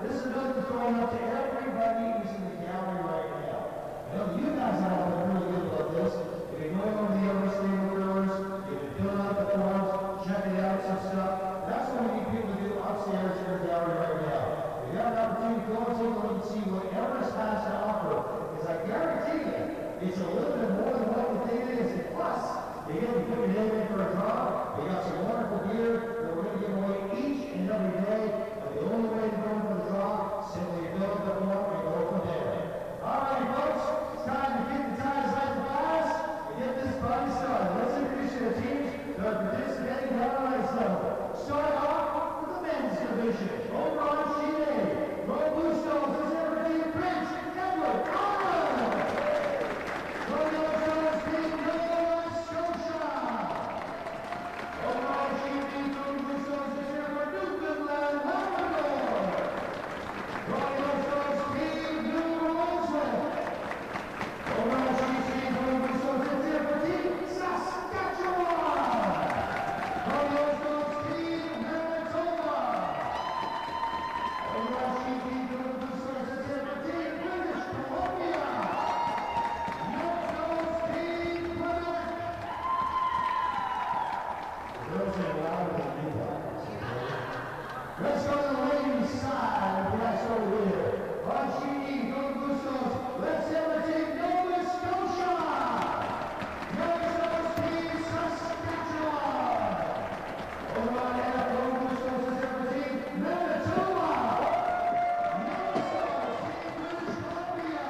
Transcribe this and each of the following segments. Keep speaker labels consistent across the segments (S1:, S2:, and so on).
S1: This is nothing going up to everybody who's in the gallery right now. I know you guys have been really good about this. If you're going over the Everest Naval Growers, you've been filling out the forms, checking out some stuff. That's what we need people to do upstairs in the gallery right now. If you have an opportunity, go and take a look and see what Everest has to offer. Because I guarantee you, it's a little bit more than what you think it is. And plus, you're going to put your name in for a draw. We got some wonderful gear that we're going to give away each and every day. But the only way to go for the draw, simply fill up the form and go from there. All right, folks, it's time to keep the ties like the glass and get this party started. Let's introduce you to the teams that are participating down on ice level. Start off with the men's division. Over on sheet A, Roy Bluestones is everything Prince, Edward, Arnold. Roy Bluestones, Team Nova Scotia. Over on sheet B, Roy Bluestones is here for Newfoundland, Labrador. Roy Bluestones, Team New Brunswick. Over on sheet C, Roy Bluestones is here for Team Saskatchewan. Roy Bluestones, Team Manitoba. Over on sheet D, Roy Bluestones is here for Team British Columbia. Newfoundland, Team Quebec. Girls are louder than you are. Let's go to the ladies' side of the ice over here. On sheet E, Golden Bluestones, let's have the team Nova Scotia. Nova Scotia, Team Saskatchewan. Over on F, Golden Bluestones is here for Team Manitoba. Nova Scotia, Team British Columbia.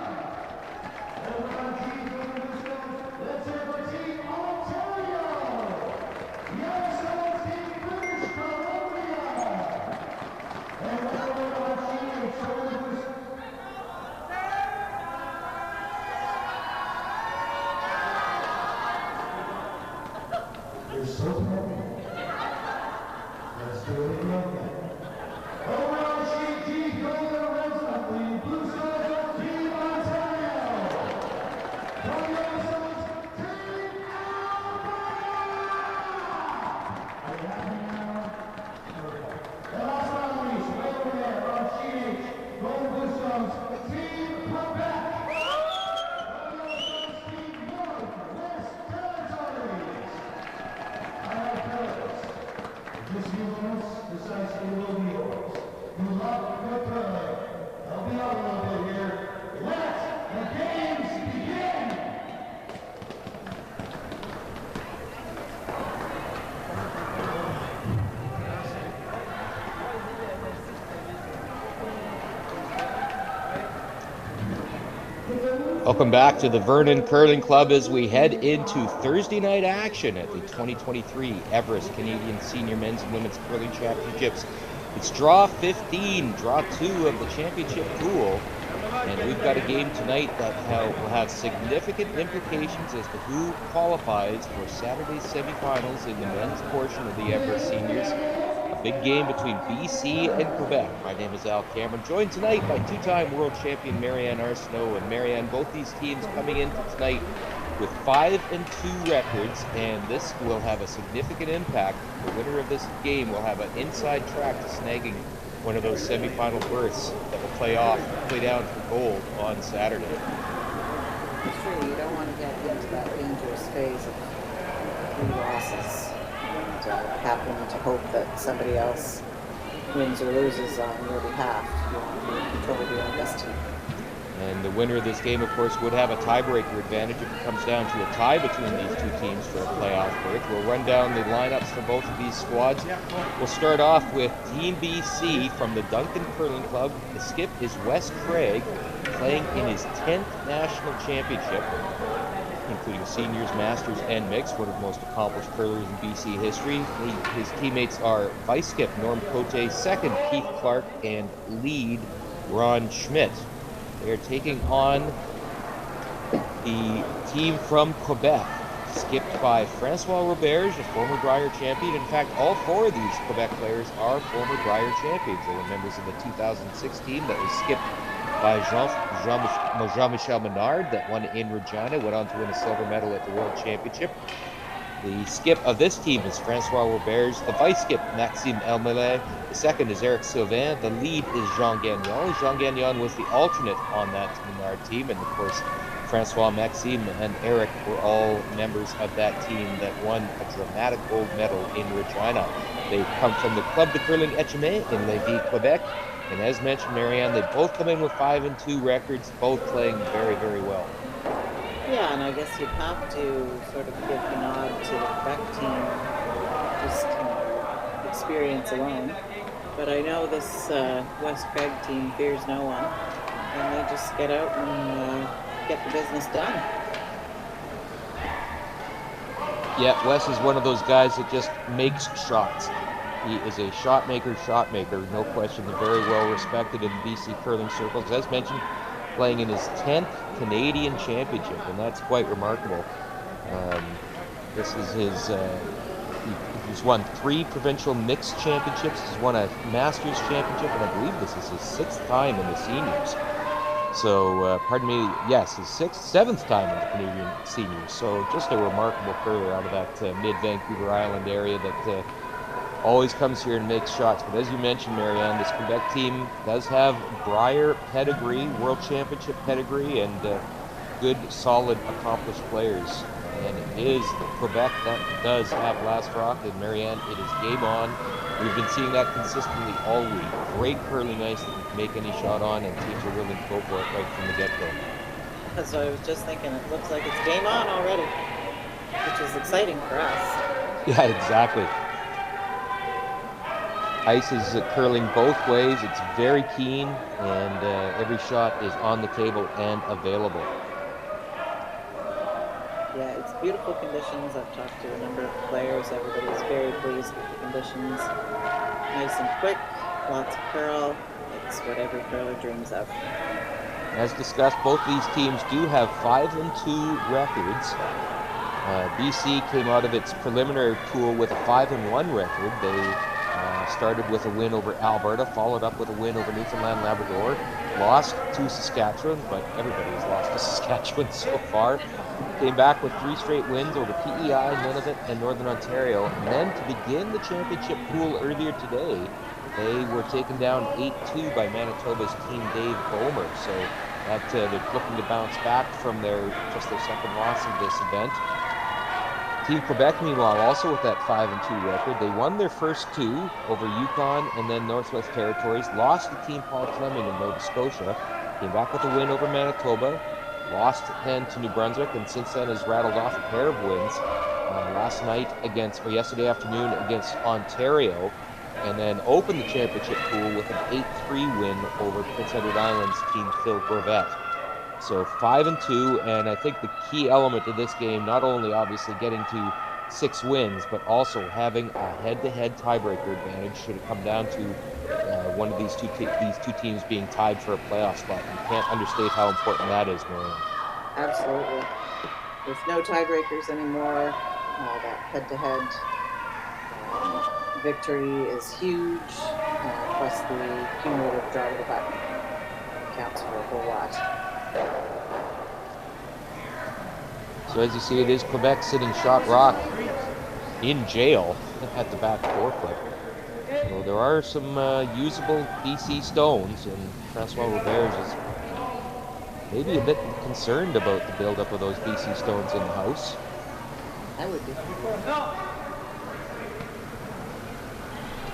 S1: Over on G, Golden Bluestones, let's have for Team Ontario. Yellowstone, Team British Columbia. And over on G, Golden Bluestones. You're so happy. Let's do it again. Over on sheet G, Golden Redstone, the Bluestones of Team Ontario. Golden Redstones, Team Alberta. Are you happy now? And last but not least, way over there on sheet H, Golden Bluestones, Team Quebec. Golden Redstones, Team Northwest Territories. All right, fellas. Just few moments, this ice will be yours. You love good curling. Help me out a little bit here. Let the games begin!
S2: Welcome back to the Vernon Curling Club as we head into Thursday night action at the 2023 Everest Canadian Senior Men's and Women's Curling Championships. It's draw 15, draw 2 of the championship pool, and we've got a game tonight that will have significant implications as to who qualifies for Saturday's semifinals in the men's portion of the Everest Seniors. A big game between BC and Quebec. My name is Al Cameron, joined tonight by two-time world champion Marianne Arsenault. And Marianne, both these teams coming into tonight with 5-2 records, and this will have a significant impact. The winner of this game will have an inside track to snagging one of those semifinal berths that will play down for gold on Saturday.
S3: It's true, you don't want to get into that dangerous phase of 3 losses and happen to hope that somebody else wins or loses on your behalf. You want to be in control of your own destiny.
S2: And the winner of this game, of course, would have a tiebreaker advantage if it comes down to a tie between these two teams for a playoff berth. We'll run down the lineups for both of these squads. We'll start off with Team BC from the Duncan Curling Club. The skip is Wes Craig, playing in his 10th national championship, including seniors, masters, and mixed, one of the most accomplished curlers in BC history. His teammates are vice skip Norm Cote, second Keith Clark, and lead Ron Schmidt. They are taking on the team from Quebec, skipped by Francois Roberge, a former Brier champion. In fact, all 4 of these Quebec players are former Brier champions. They were members of the 2006 team that was skipped by Jean-Michel Menard, that won in Regina, went on to win a silver medal at the World Championship. The skip of this team is Francois Roberge. The vice skip, Maxime Elmele. The second is Eric Sylvain. The lead is Jean Gagnon. Jean Gagnon was the alternate on that Menard team. And of course, Francois, Maxime, and Eric were all members of that team that won a dramatic gold medal in Regina. They come from the Club de Curling Etchemin in Lévis, Quebec. And as mentioned, Marianne, they both come in with 5-2 records, both playing very, very well.
S3: Yeah, and I guess you'd have to sort of give the nod to the Quebec team, just experience alone. But I know this West Craig team fears no one, and they just get out and get the business done.
S2: Yeah, Wes is one of those guys that just makes shots. He is a shot maker, no question. Very well respected in BC curling circles. As mentioned, playing in his 10th Canadian championship, and that's quite remarkable. This is his, he's won 3 provincial mixed championships. He's won a Masters championship, and I believe this is his 6th time in the seniors. So, pardon me, yes, his 7th time in the Canadian seniors. So just a remarkable career out of that mid-Vancouver Island area that always comes here and makes shots. But as you mentioned, Marianne, this Quebec team does have Brier pedigree, World Championship pedigree, and good, solid, accomplished players. And it is Quebec that does have last rock. And Marianne, it is game on. We've been seeing that consistently all week. Great curling ice that you can make any shot on, and teams are willing to go for it right from the get-go.
S3: So I was just thinking, it looks like it's game on already, which is exciting for us.
S2: Yeah, exactly. Ice is curling both ways. It's very keen, and every shot is on the table and available.
S3: Yeah, it's beautiful conditions. I've talked to a number of players. Everybody's very pleased with the conditions. Nice and quick, lots of curl. It's what every curler dreams of.
S2: As discussed, both these teams do have 5-2 records. BC came out of its preliminary pool with a 5-1 record. They started with a win over Alberta, followed up with a win over Newfoundland Labrador, lost to Saskatchewan, but everybody has lost to Saskatchewan so far. Came back with 3 straight wins over PEI, Nunavut, and Northern Ontario. And then to begin the championship pool earlier today, they were taken down 8-2 by Manitoba's Team Dave Bomer. So that they're looking to bounce back from their second loss in this event. Team Quebec, meanwhile, also with that 5-2 record. They won their first 2 over Yukon and then Northwest Territories, lost to Team Paul Fleming in Nova Scotia, came back with a win over Manitoba, lost then to New Brunswick, and since then has rattled off a pair of wins. Yesterday afternoon against Ontario, and then opened the championship pool with an 8-3 win over Prince Edward Island's Team Phil Gorvette. So 5-2, and I think the key element of this game, not only obviously getting to 6 wins, but also having a head-to-head tiebreaker advantage should it come down to one of these two teams being tied for a playoff spot. You can't understate how important that is, Marianne.
S3: Absolutely. With no tiebreakers anymore, that head-to-head victory is huge, plus the cumulative draw to the button counts for a whole lot.
S2: So as you see, it is Quebec sitting shot rock in jail at the back forefoot. So there are some usable BC stones, and Francois Roberge is maybe a bit concerned about the buildup of those BC stones in the house.
S3: I would be.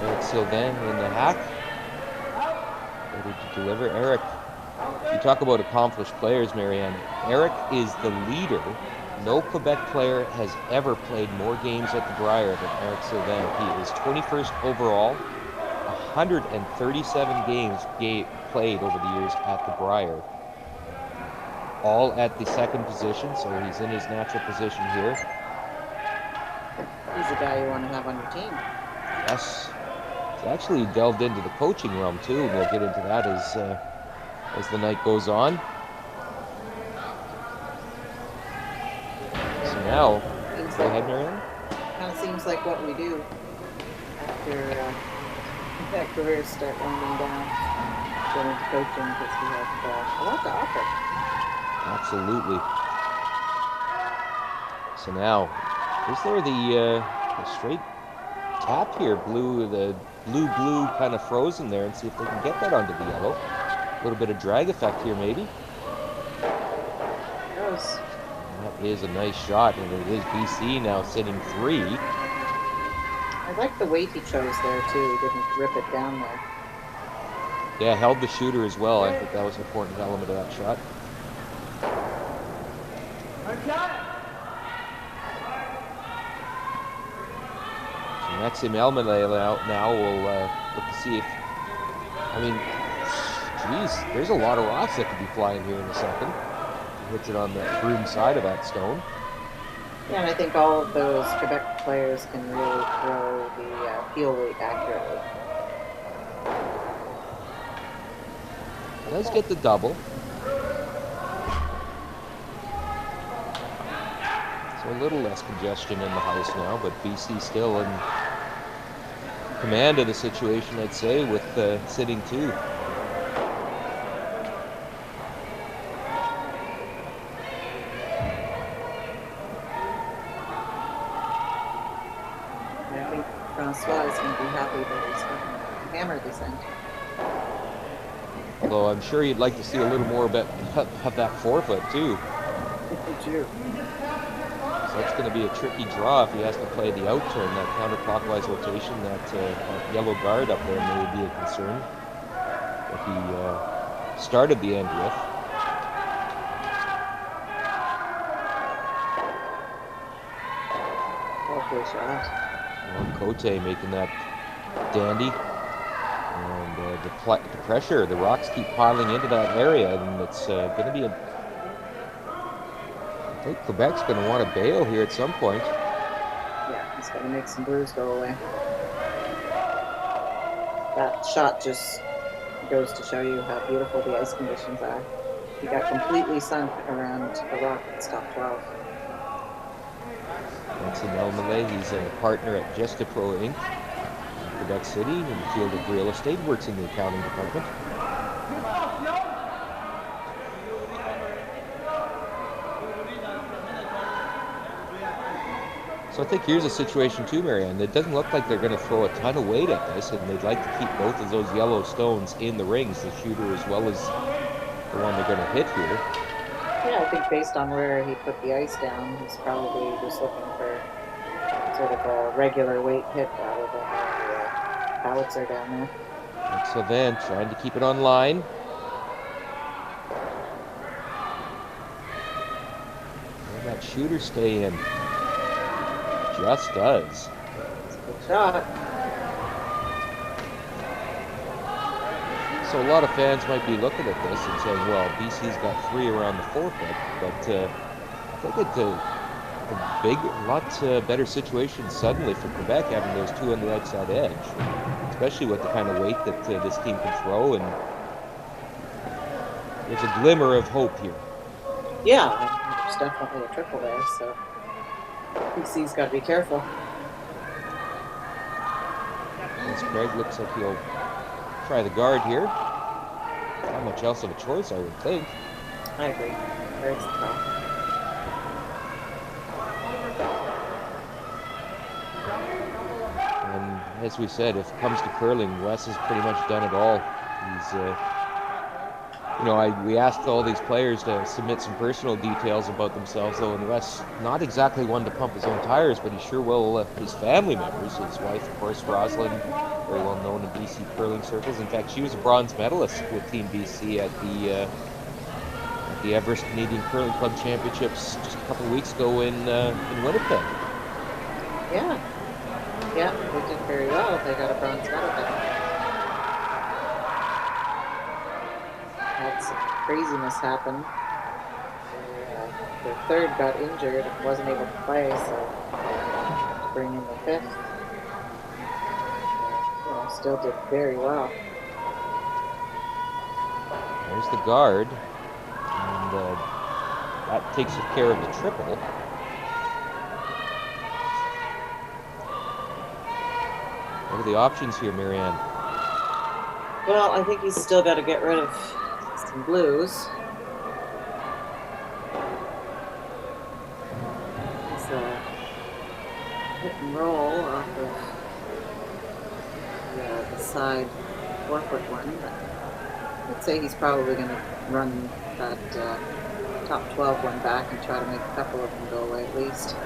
S2: Eric Sylvain in the hack, ready to deliver. Eric, you talk about accomplished players, Marianne. Eric is the leader. No Quebec player has ever played more games at the Brier than Eric Sylvain. He is 21st overall, 137 games played over the years at the Brier. All at the second position, so he's in his natural position here.
S3: He's a guy you want to have on your team.
S2: Yes. He's actually delved into the coaching realm too, and we'll get into that as the night goes on. So now, go ahead, Marianne.
S3: Kind of seems like what we do after that careers start winding down, going into coaching, because we have a lot to offer.
S2: Absolutely. So now, Is there the straight tap here? The blue kind of frozen there, and see if they can get that onto the yellow. A little bit of drag effect here, maybe.
S3: Gross.
S2: That is a nice shot, and it is BC now sitting 3.
S3: I like the weight he chose there too. He didn't rip it down there.
S2: Yeah, held the shooter as well. I think that was an important element of that shot. So Maxim Elmaleh now will look to see if, I mean, geez, there's a lot of rocks that could be flying here in a second. He hits it on the broom side of that stone.
S3: Yeah, and I think all of those Quebec players can really throw the heel weight accurately.
S2: Does get the double. So a little less congestion in the house now, but BC still in command of the situation, I'd say, with sitting 2.
S3: I think Francois is going to be happy that he's going to hammer this end.
S2: Although I'm sure you'd like to see a little more of that forefoot too.
S3: True.
S2: So that's going to be a tricky draw if he has to play the out turn, that counterclockwise rotation, that yellow guard up there may be a concern that he started the end with.
S3: Okay, shot.
S2: Cote making that dandy. And the pressure, the rocks keep piling into that area, and it's going to be I think Quebec's going to want to bail here at some point.
S3: Yeah, he's going to make some blues go away. That shot just goes to show you how beautiful the ice conditions are. He got completely sunk around the rock at stop 12.
S2: Maxim Elmaleh, he's a partner at Gestapro Inc. in Quebec City in the field of real estate, works in the accounting department. So I think here's a situation too, Marianne. It doesn't look like they're going to throw a ton of weight at this, and they'd like to keep both of those yellow stones in the rings, the shooter as well as the one they're going to hit here.
S3: Yeah, I think based on where he put the ice down, he's probably just looking for sort of a regular weight hit rather than a howitzer down there.
S2: And Sylvain trying to keep it on line. And that shooter stay in. Just does.
S3: It's a good shot.
S2: So a lot of fans might be looking at this and saying, well, BC's got 3 around the forefoot, but I think it's a big, lot better situation suddenly for Quebec having those 2 on the outside edge, especially with the kind of weight that this team can throw, and there's a glimmer of hope here.
S3: Yeah, there's definitely a triple there, so BC's got to be careful.
S2: As Craig looks like he'll try the guard here. Not much else of a choice, I would think.
S3: I agree. There's the call.
S2: And as we said, if it comes to curling, Wes has pretty much done it all. He's, we asked all these players to submit some personal details about themselves, though, and Wes, not exactly one to pump his own tires, but he sure will his family members. His wife, of course, Rosalind, very well known in BC curling circles. In fact, she was a bronze medalist with Team BC at the Everest Canadian Curling Club Championships just a couple of weeks ago in Winnipeg.
S3: Yeah. Yeah, they did very well. They got a bronze medal there. Had some craziness happen. Their third got injured and wasn't able to play, so to bring in the fifth. Still did very well.
S2: There's the guard, and that takes care of the triple. What are the options here, Marianne?
S3: Well, I think he's still got to get rid of some blues. He's roll off of the side 4-foot one. But I'd say he's probably going to run that top 12 one back and try to make a couple of them go away at least.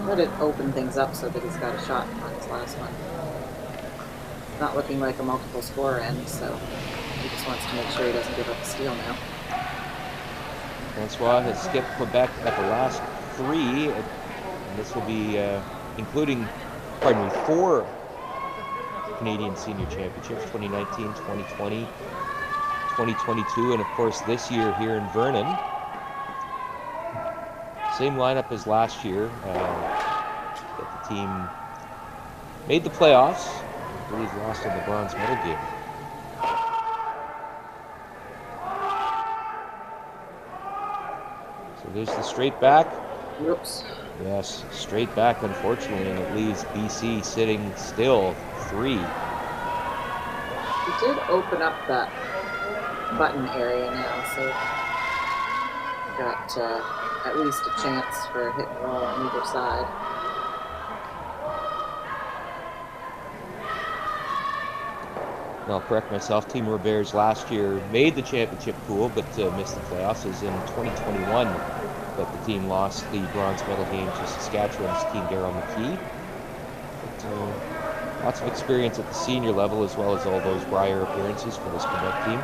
S3: Let it open things up so that he's got a shot on his last one. Not looking like a multiple score end, so he just wants to make sure he doesn't give up a steal now.
S2: Francois has skipped Quebec at the last 3, and this will be including, 4 Canadian Senior Championships, 2019, 2020, 2022, and of course this year here in Vernon. Same lineup as last year. That the team made the playoffs. I believe lost in the bronze medal game. So there's the straight back.
S3: Whoops.
S2: Yes, straight back, unfortunately, and it leaves BC sitting still 3.
S3: He did open up that button area now, so got at least a chance for a hit and roll on either side.
S2: I'll correct myself. Team Roberts last year made the championship pool, but missed the playoffs. It was in 2021 that the team lost the bronze medal game to Saskatchewan's team Darryl McKee. But, lots of experience at the senior level, as well as all those Brier appearances for this Quebec team.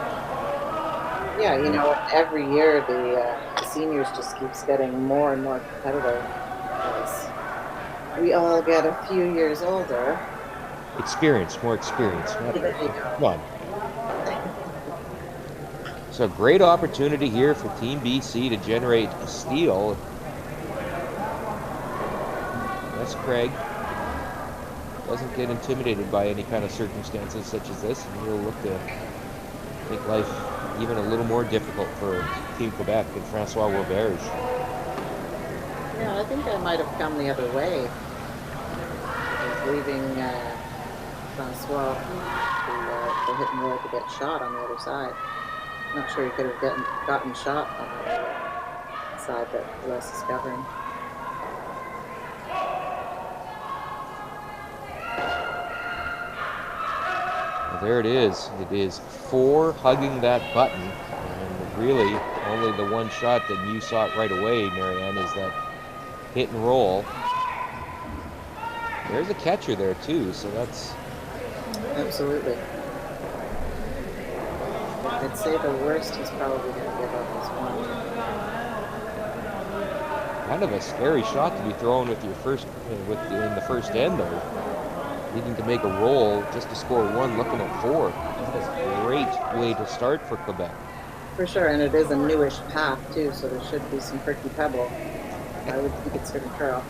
S3: Yeah, you know, every year the seniors just keeps getting more and more competitive because we all get a few years older.
S2: More experience.
S3: Come
S2: on. So great opportunity here for Team BC to generate a steal. Yes, Craig doesn't get intimidated by any kind of circumstances such as this, and he'll look to make life even a little more difficult for Team Quebec and Francois Roberge.
S3: Yeah, I think I might have come the other way. I was leaving Francois to hit and roll to get shot on the other side. Not sure he could have gotten shot on the side that Les is covering.
S2: Well, there it is. It is 4 hugging that button, and really only the one shot that you saw it right away, Marianne, is that hit and roll. There's a catcher there too, so that's...
S3: Absolutely. I'd say the worst he's probably going to give up is 1.
S2: Kind of a scary shot to be thrown with your first, in the first end though. Needing to make a roll just to score 1, looking at 4. That's a great way to start for Quebec.
S3: For sure, and it is a newish path too, so there should be some perky pebble. I would think it's going to curl.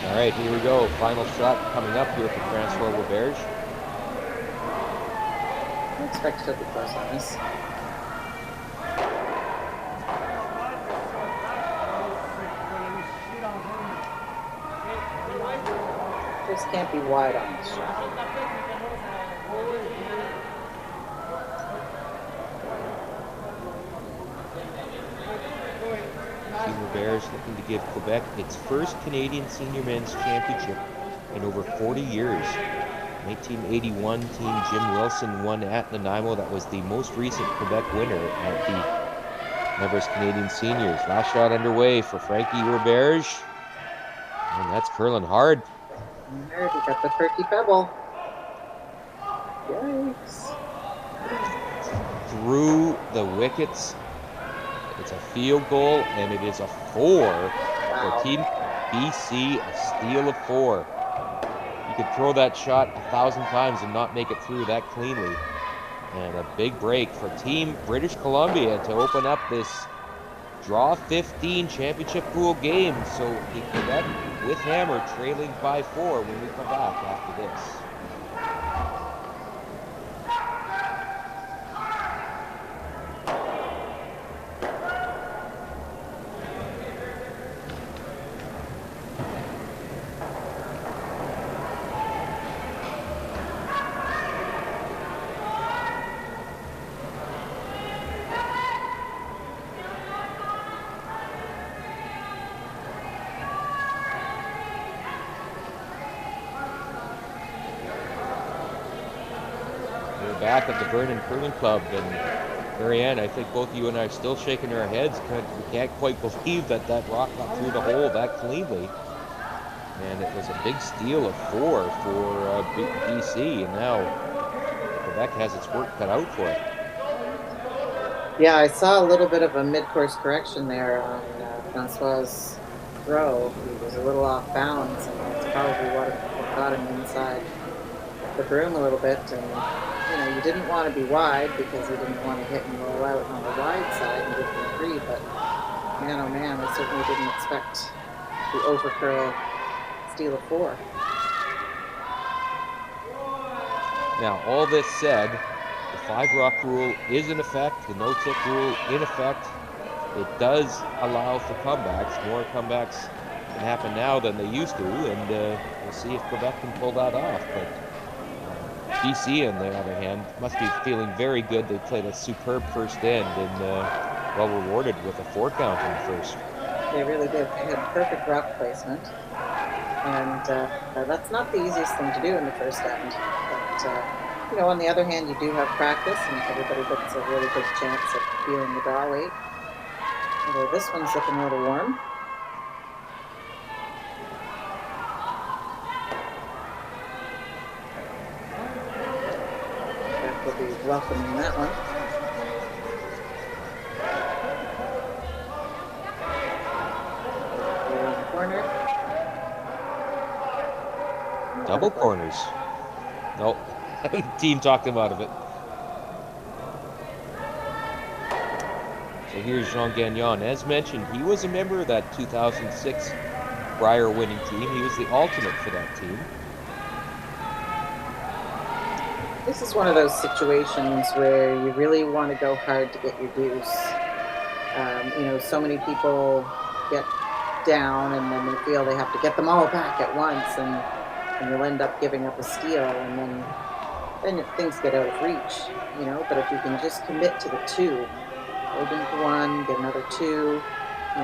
S2: All right, here we go. Final shot coming up here for Francois Roberge.
S3: I expect he'll be close on this. Just can't be wide on this shot.
S2: Team Roberge looking to give Quebec its first Canadian Senior Men's Championship in over 40 years. 1981, Team Jim Wilson won at Nanaimo. That was the most recent Quebec winner at the Everest Canadian Seniors. Last shot underway for Frankie Roberge. And that's curling hard.
S3: There, he got the perky pebble. Yikes.
S2: Through the wickets. It's a field goal, and it is a 4 for Team BC, a steal of 4. You could throw that shot 1,000 times and not make it through that cleanly. And a big break for Team British Columbia to open up this draw 15 championship pool game. So the Quebec with Hammer trailing by 4 when we come back after this. back at the Vernon Curling Club, and Marianne, I think both you and I are still shaking our heads. We can't quite believe that rock got through the hole that cleanly. And it was a big steal of 4 for BC, and now Quebec has its work cut out for it.
S3: Yeah, I saw a little bit of a mid-course correction there on Francois' throw. He was a little off balance, and that's probably what got him inside the broom a little bit. And you didn't want to be wide because you didn't want to hit and roll out on the wide side and give him 3. But man, oh man, I certainly didn't expect the overcurl steal of 4.
S2: Now, all this said, the 5-rock rule is in effect, the no-tip rule in effect. It does allow for comebacks. More comebacks can happen now than they used to, and we'll see if Quebec can pull that off. But BC, on the other hand, must be feeling very good. They played a superb first end and well rewarded with a 4 count in the first.
S3: They really did. They had perfect rock placement, and that's not the easiest thing to do in the first end. But on the other hand, you do have practice, and everybody gets a really good chance at feeling the draw weight. Although this one's looking a little warm. We'll be welcoming that one. Around the corner.
S2: Double corners. Nope. Team talked him out of it. So here's Jean Gagnon. As mentioned, he was a member of that 2006 Brier winning team. He was the alternate for that team.
S3: This is one of those situations where you really want to go hard to get your deuce. So many people get down and then they feel they have to get them all back at once, and you'll end up giving up a steal, and then things get out of reach. But if you can just commit to the 2, hold into 1, get another 2,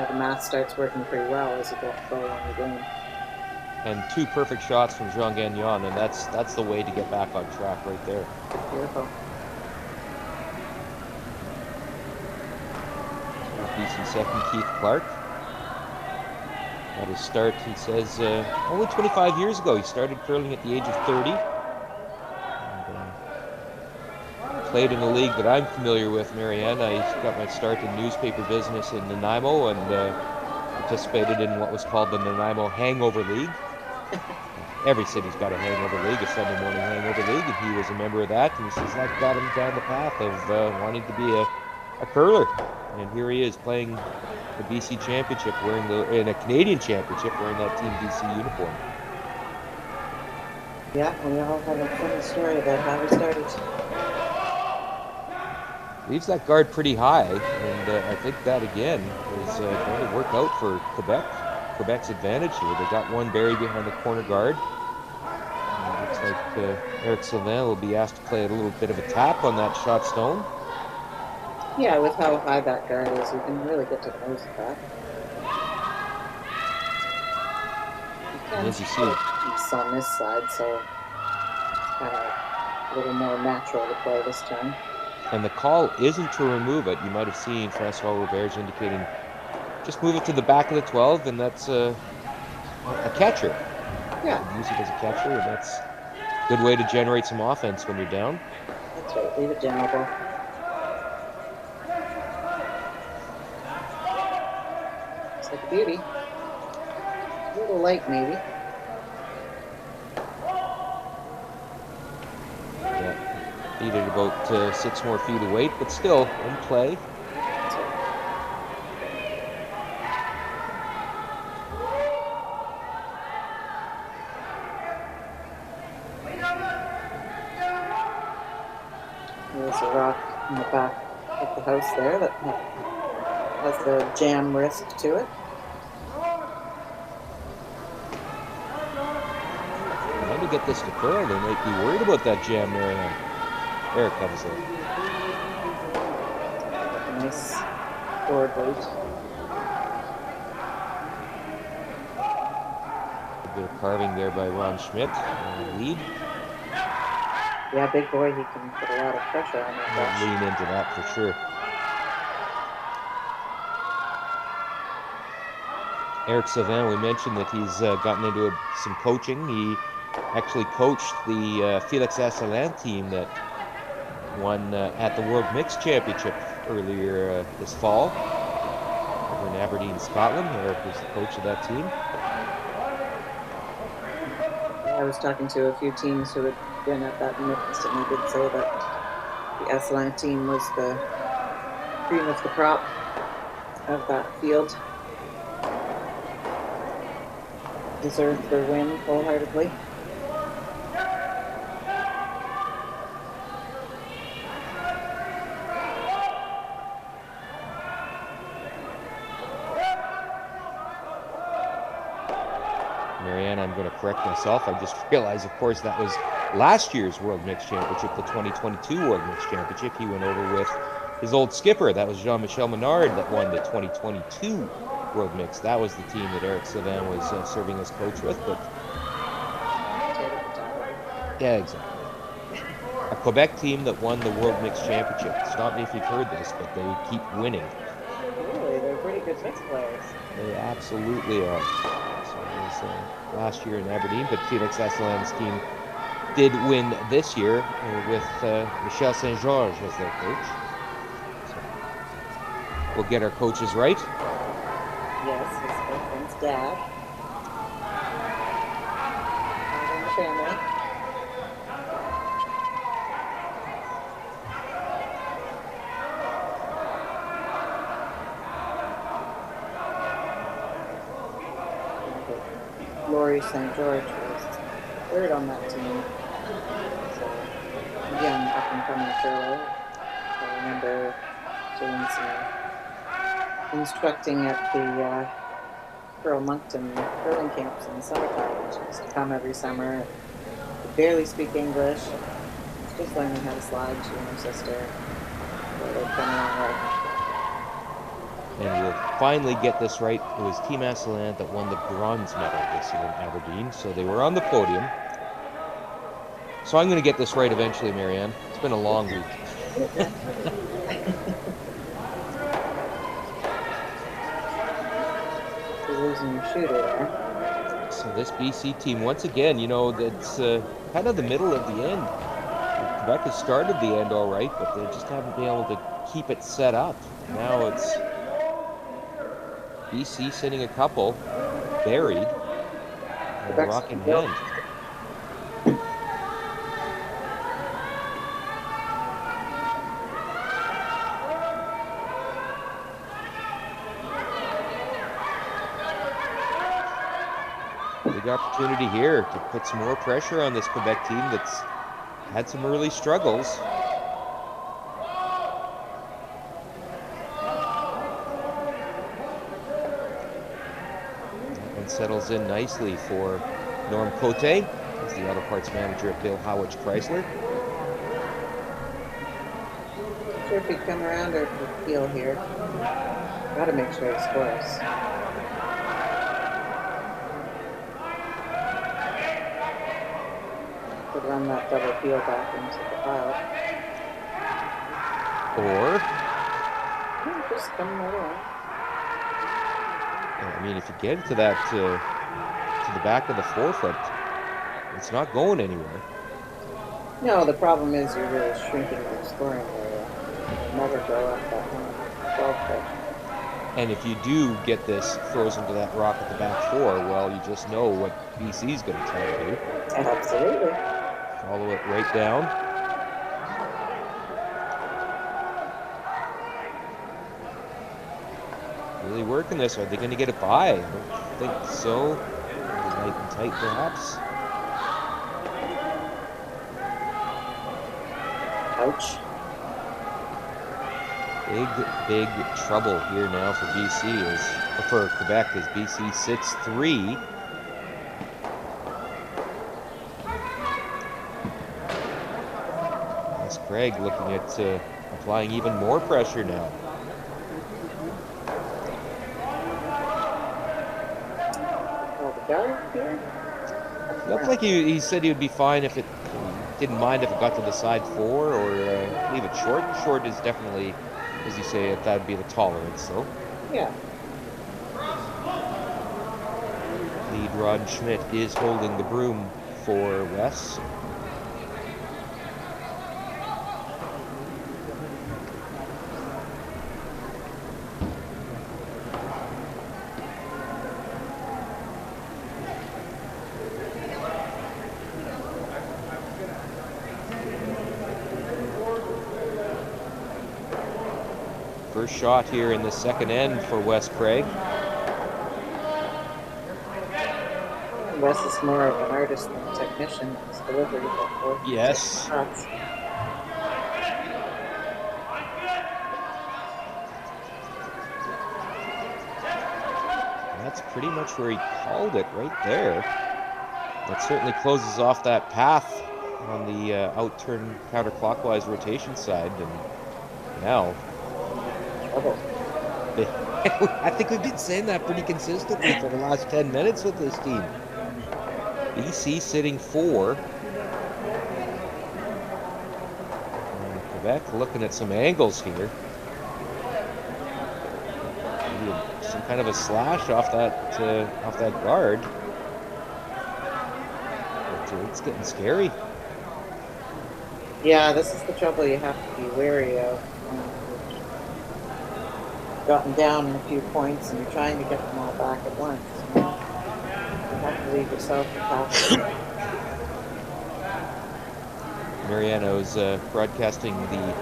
S3: the math starts working pretty well as you go along the game.
S2: And 2 perfect shots from Jean Gagnon, and that's the way to get back on track right there.
S3: Beautiful.
S2: BC second, Keith Clark. At his start, he says, only 25 years ago, he started curling at the age of 30. And, played in a league that I'm familiar with, Marianne. I got my start in newspaper business in Nanaimo and participated in what was called the Nanaimo Hangover League. Every city's got a hangover league, a Sunday morning hangover league, and he was a member of that. And he says that got him down the path of wanting to be a curler. And here he is playing the BC Championship, in a Canadian Championship, wearing that Team BC uniform.
S3: Yeah, we all have a funny story about how we started.
S2: Leaves that guard pretty high, and I think that again is going to work out for Quebec's advantage here. They got one buried behind the corner guard. And it looks like Eric Sylvain will be asked to play a little bit of a tap on that shot stone.
S3: Yeah, with how high that guard is, you can really get to the nose of that.
S2: And as you see,
S3: it's on this side, so it's kind of a little more natural to play this turn.
S2: And the call isn't to remove it. You might have seen Francois Roberge indicating just move it to the back of the 12, and that's a catcher.
S3: Yeah.
S2: Use it as a catcher, and that's a good way to generate some offense when you're down.
S3: That's right. Leave it downable. Looks like a beauty. A little light, maybe.
S2: Yeah, needed about 6 more feet of weight, but still in play.
S3: There's a rock in the back of the house there that has the jam risk to it.
S2: Trying to get this to curl, they might be worried about that jam there. There it comes in.
S3: A nice forward weight.
S2: A bit of carving there by Ron Schmidt. Lead.
S3: Yeah, big boy, he can put a lot of pressure on that
S2: We'll
S3: rush.
S2: lean into that for sure. Eric Savin, we mentioned that he's gotten into some coaching. He actually coached the Felix Asselin team that won at the World Mixed Championship earlier this fall over in Aberdeen, Scotland. Eric was the coach of that team.
S3: I was talking to a few teams who had been at that mixed, and they did say that the Asselin team was the cream of the crop of that field. Deserved their win wholeheartedly.
S2: Marianne, I'm going to correct myself. I just realized, of course, that was last year's World Mixed Championship, the 2022 World Mixed Championship. He went over with his old skipper. That was Jean-Michel Menard that won the 2022 World Mixed. That was the team that Eric Savin was serving as coach with. But yeah, exactly. A Quebec team that won the World Mixed Championship. Stop me if you've heard this, but they keep winning.
S3: Really, they're pretty good mixed players.
S2: They absolutely are. So it was last year in Aberdeen, but Felix Asselin's team did win this year with Michel St. George as their coach. So we'll get our coaches right.
S3: Yes, his girlfriend's dad. All in the family. Laurie St. George was third on that team. So, young up-and-coming curler. I remember doing some instructing at the Pearl Moncton curling camps in the summertime. She used to come every summer. Could barely speak English. She's just learning how to slide, she and her sister. So they've come a long way.
S2: And we'll finally get this right. It was Team Asselin that won the bronze medal this year in Aberdeen. So they were on the podium. So I'm going to get this right eventually, Marianne. It's been a long week.
S3: You're losing your shooter there.
S2: So this BC team, once again, you know, that's kind of the middle of the end. Quebec has started the end all right, but they just haven't been able to keep it set up. Now it's BC sending a couple buried and a rock in hand. Big opportunity here to put some more pressure on this Quebec team that's had some early struggles. And settles in nicely for Norm Cote as the auto parts manager at Bill Howich Chrysler.
S3: Not sure if he'd come around or if he'd peel here. Gotta make sure he scores. Could run that double peel back into the pile.
S2: Or,
S3: Just come right on.
S2: I mean, if you get it to that, to the back of the forefront, it's not going anywhere.
S3: No, the problem is you're really shrinking your scoring area. You'll never go up that 12 pitch.
S2: And if you do get this frozen to that rock at the back four, well, you just know what BC's going to try to do.
S3: Absolutely.
S2: Follow it right down. Really working this. Are they going to get it by? I don't think so. Light and tight, perhaps.
S3: Ouch.
S2: Big trouble here now for BC for Quebec as BC sits 3. That's Craig looking at applying even more pressure now.
S3: Well, the guard here?
S2: Looked like he said he would be fine if it didn't mind if it got to the side 4 or leave it short. Short is definitely, as you say, that would be the tolerance, though.
S3: Yeah.
S2: Lead Rod Schmidt is holding the broom for Wes. First shot here in the second end for Wes Craig.
S3: Wes is more of an artist than a technician in his delivery.
S2: Yes. That's pretty much where he called it, right there. That certainly closes off that path on the out-turn counterclockwise rotation side. And now, I think we've been saying that pretty consistently for the last 10 minutes with this team. BC sitting 4. And Quebec looking at some angles here. Maybe some kind of a slash off that guard. But it's getting scary.
S3: Yeah, this is the trouble you have to be wary of. Gotten down in a few points and you're trying to get them all back at once. You have to leave yourself a path.
S2: Mariano is broadcasting the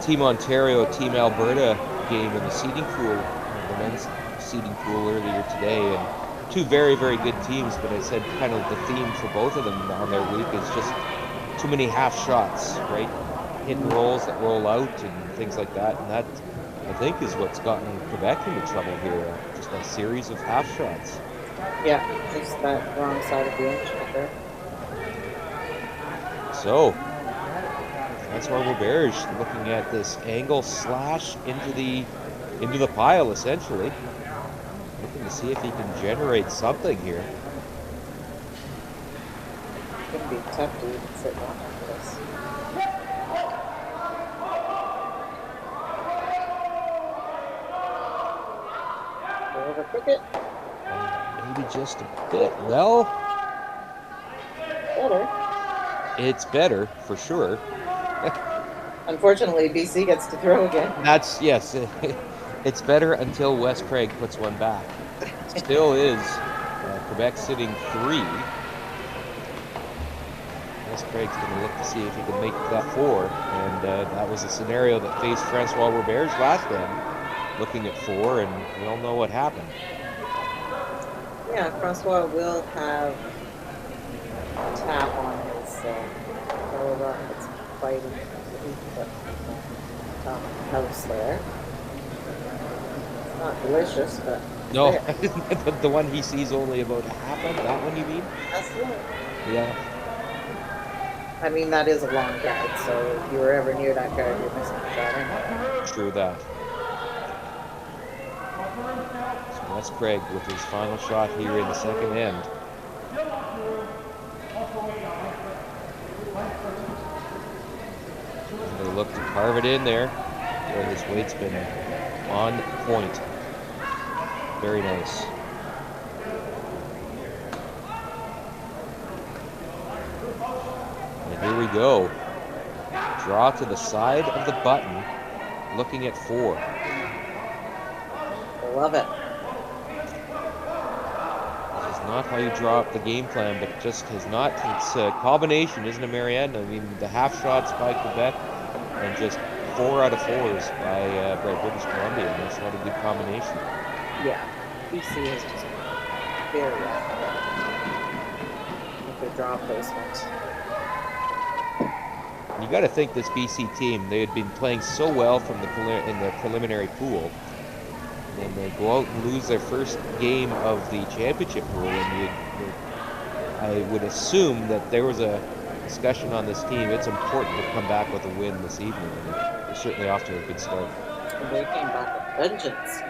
S2: Team Ontario, Team Alberta game in the seeding pool, the men's seeding pool earlier today. And two very, very good teams, but I said kind of the theme for both of them on their week is just too many half shots, right? Hit and rolls that roll out and things like that. And that, I think, is what's gotten Quebec into trouble here. Just a series of half shots.
S3: Yeah, just that wrong side of the inch right there.
S2: So, Francois Roberge looking at this angle slash into the pile, essentially. Looking to see if he can generate something here.
S3: It's going to be tough to even sit down like this. Overcook it.
S2: Maybe just a bit. Well,
S3: better.
S2: It's better, for sure.
S3: Unfortunately, BC gets to throw again.
S2: That's, yes. It's better until Wes Craig puts one back. Still is Quebec sitting 3. Wes Craig's going to look to see if he can make that 4. And that was a scenario that faced Francois Roberge last end, looking at 4, and we all know what happened.
S3: Yeah, Francois will have a tap on his elbow. It's fighting the top house there. It's not delicious, but
S2: no, the one he sees only about half of. That one, you mean?
S3: That's the one.
S2: Yeah.
S3: I mean, that is a long guard, so if you were ever near that guard, you're missing a shot anyway.
S2: True that. So Wes Craig with his final shot here in the second end. And they look to carve it in there. Boy, his weight's been on point. Very nice. And here we go. Draw to the side of the button, looking at 4.
S3: I love it.
S2: This is not how you draw up the game plan, but it just has not. It's a combination, isn't it, Marianne? I mean, the half shots by Quebec and just 4 out of 4s by British Columbia. And that's not a good combination.
S3: Yeah, BC is just very accurate with their draw placement.
S2: You got to think this BC team, they had been playing so well from in the preliminary pool. And they go out and lose their first game of the championship pool. And I would assume that there was a discussion on this team. It's important to come back with a win this evening. And they're certainly off to a good start.
S3: And they came back with vengeance.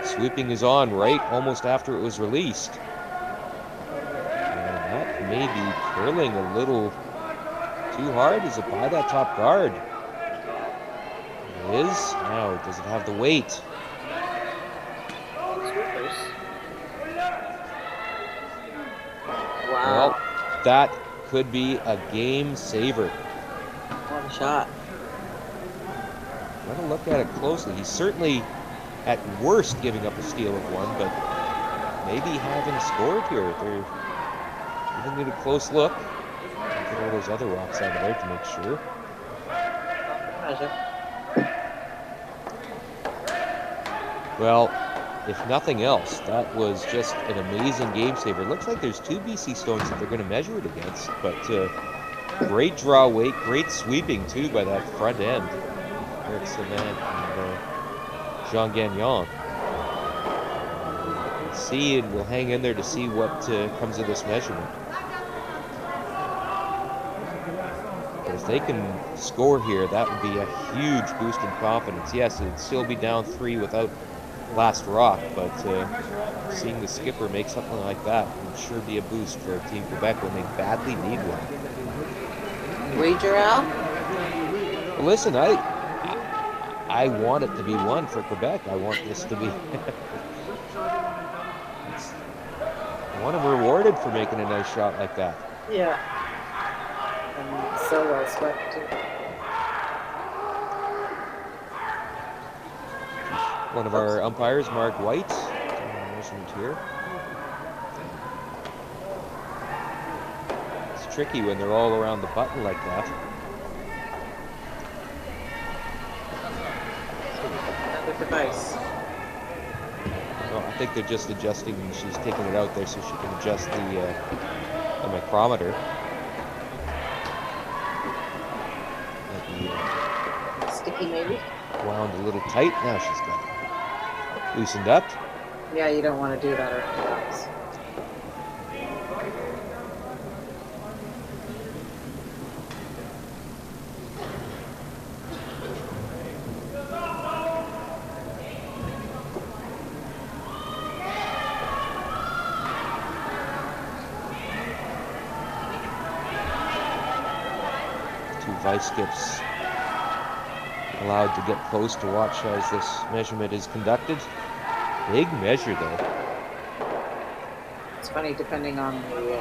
S2: Sweeping is on right almost after it was released. And that maybe curling a little too hard. Is it by that top guard? It is. Now, does it have the weight?
S3: Wow.
S2: Well, that could be a game saver.
S3: What a shot.
S2: I'm going to look at it closely. He's certainly, at worst, giving up a steal of one, but maybe having scored here. They're giving it a close look. Get all those other rocks out of there to make sure. Well, if nothing else, that was just an amazing game saver. It looks like there's 2 BC stones that they're going to measure it against, but great draw weight, great sweeping too by that front end. Eric Cement and Jean Gagnon. We'll see, and we'll hang in there to see what comes of this measurement. But if they can score here, that would be a huge boost in confidence. Yes, it'd still be down 3 without last rock, but seeing the skipper make something like that would sure be a boost for Team Quebec when they badly need one.
S3: Wager, Al?
S2: Well, listen, I want it to be one for Quebec. I want this to be. I want them rewarded for making a nice shot like that.
S3: Yeah. And so well swept too.
S2: One of our umpires, Mark White, measurement here. It's tricky when they're all around the button like that.
S3: Another device.
S2: Well, I think they're just adjusting. She's taking it out there so she can adjust the micrometer.
S3: Sticky maybe?
S2: Wound a little tight. Now she's got it loosened up.
S3: Yeah, you don't want to do that around the house.
S2: Two vice skips allowed to get close to watch as this measurement is conducted. Big measure though.
S3: It's funny, depending on the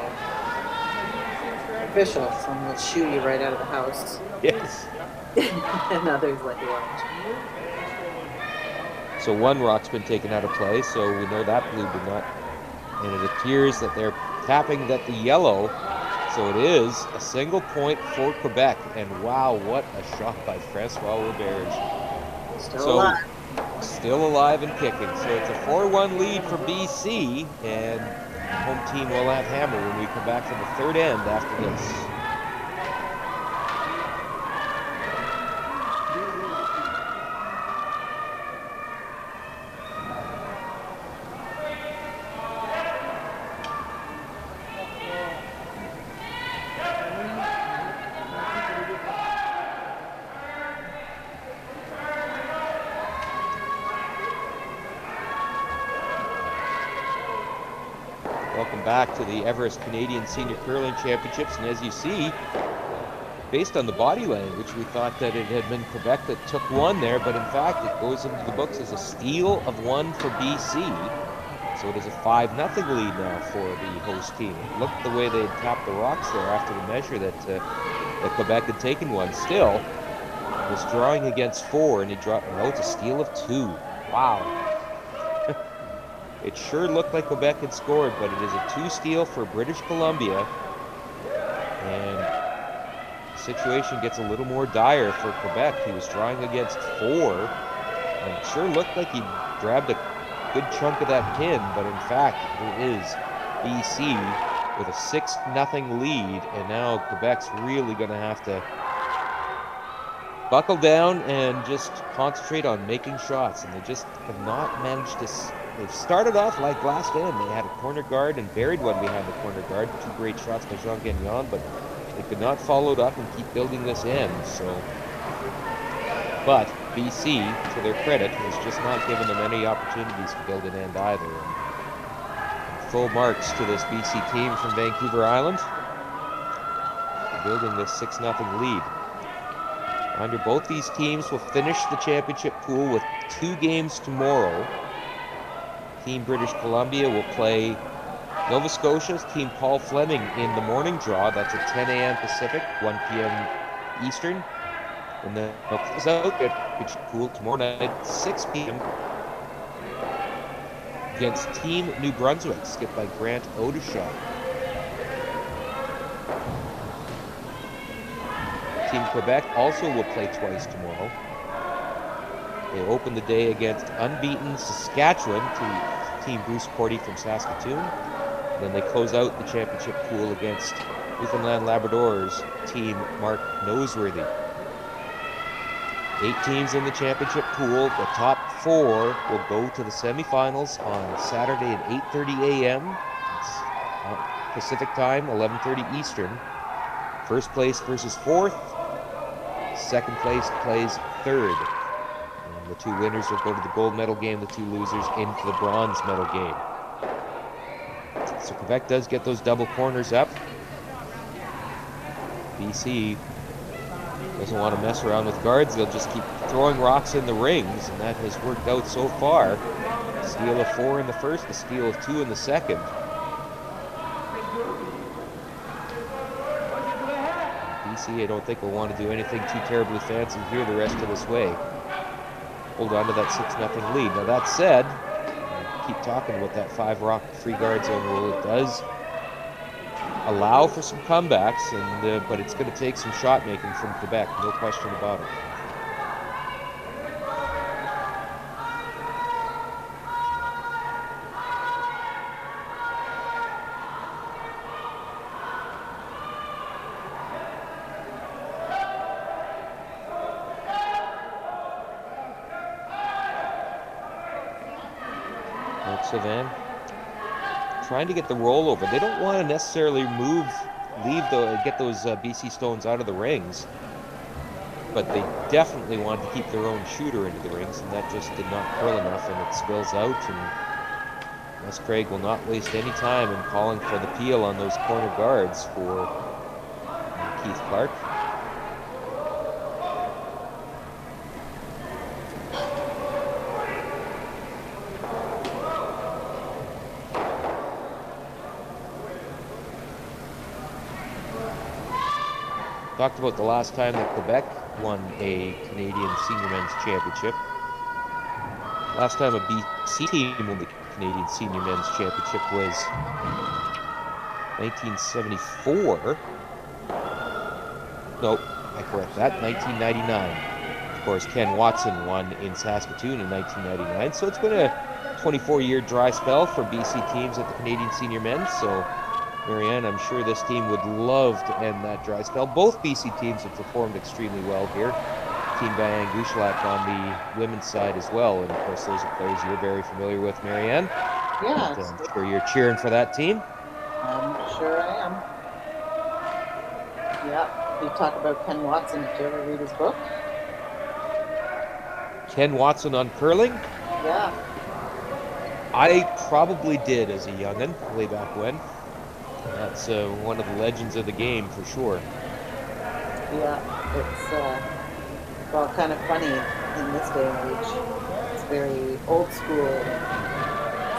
S3: official, some will shoo you right out of the house.
S2: Yes.
S3: And others let you out.
S2: So one rock's been taken out of play, so we know that blue did not. And it appears that they're tapping that the yellow. So it is a single point for Quebec. And wow, what a shot by Francois Roberge. Still alive and kicking. So it's a 4-1 lead for BC, and home team will have hammer when we come back from the third end after this. Welcome back to the Everest Canadian Senior Curling Championships, and as you see, based on the body language, we thought that it had been Quebec that took one there, but in fact it goes into the books as a steal of one for BC. So it is a 5-0 lead now for the host team. It looked the way they had tapped the rocks there after the measure that Quebec had taken one. Still, it was drawing against 4, and he dropped. No, it's a steal of 2. Wow. It sure looked like Quebec had scored, but it is a 2 steal for British Columbia. And the situation gets a little more dire for Quebec. He was drawing against 4, and it sure looked like he grabbed a good chunk of that pin, but in fact, it is BC with a 6-0 lead, and now Quebec's really going to have to buckle down and just concentrate on making shots, and they just have not managed to. They've started off like last end. They had a corner guard and buried one behind the corner guard. 2 great shots by Jean Gagnon, but they could not follow it up and keep building this end. But BC, to their credit, has just not given them any opportunities to build an end either. And full marks to this BC team from Vancouver Island, building this 6-0 lead. Under both these teams will finish the championship pool with 2 games tomorrow. Team British Columbia will play Nova Scotia's Team Paul Fleming in the morning draw. That's at 10 a.m. Pacific, 1 p.m. Eastern. And then they'll close out their championship pool tomorrow night at 6 p.m. against Team New Brunswick, skipped by Grant Odeshaw. Team Quebec also will play twice tomorrow. They open the day against unbeaten Saskatchewan to Team Bruce Cordy from Saskatoon. And then they close out the championship pool against Newfoundland Labradors Team Mark Noseworthy. 8 teams in the championship pool. The top 4 will go to the semifinals on Saturday at 8:30 a.m. Pacific time, 11:30 Eastern. First place versus 4th. Second place plays 3rd. And the 2 winners will go to the gold medal game, the 2 losers into the bronze medal game. So Quebec does get those double corners up. BC doesn't want to mess around with guards. They'll just keep throwing rocks in the rings, and that has worked out so far. A steal of 4 in the first, a steal of 2 in the second. BC, I don't think will want to do anything too terribly fancy here the rest of this way. Hold on to that 6-0 lead. Now that said, keep talking about that 5 rock free guard zone rule. It does allow for some comebacks, and but it's going to take some shot making from Quebec, no question about it. Savan trying to get the rollover. They don't want to necessarily get those BC Stones out of the rings, but they definitely want to keep their own shooter into the rings, and that just did not curl enough, and it spills out. And Wes Craig will not waste any time in calling for the peel on those corner guards for Keith Clark. Talked about the last time that Quebec won a Canadian Senior Men's Championship. Last time a BC team won the Canadian Senior Men's Championship was 1974. Nope, I correct that, 1999. Of course, Ken Watson won in Saskatoon in 1999. So it's been a 24-year dry spell for BC teams at the Canadian Senior Men's. So Marianne, I'm sure this team would love to end that dry spell. Both BC teams have performed extremely well here. Team Diane Gushlak on the women's side as well. And of course, those are players you're very familiar with, Marianne.
S3: Yeah.
S2: I'm sure you're cheering for that team.
S3: I'm sure I am. Yeah. You talk about Ken Watson. Did you ever read his book?
S2: Ken Watson on curling?
S3: Yeah.
S2: I probably did as a youngin', way back when. That's one of the legends of the game for sure.
S3: Yeah, it's well, kind of funny in this day and age. It's very old school.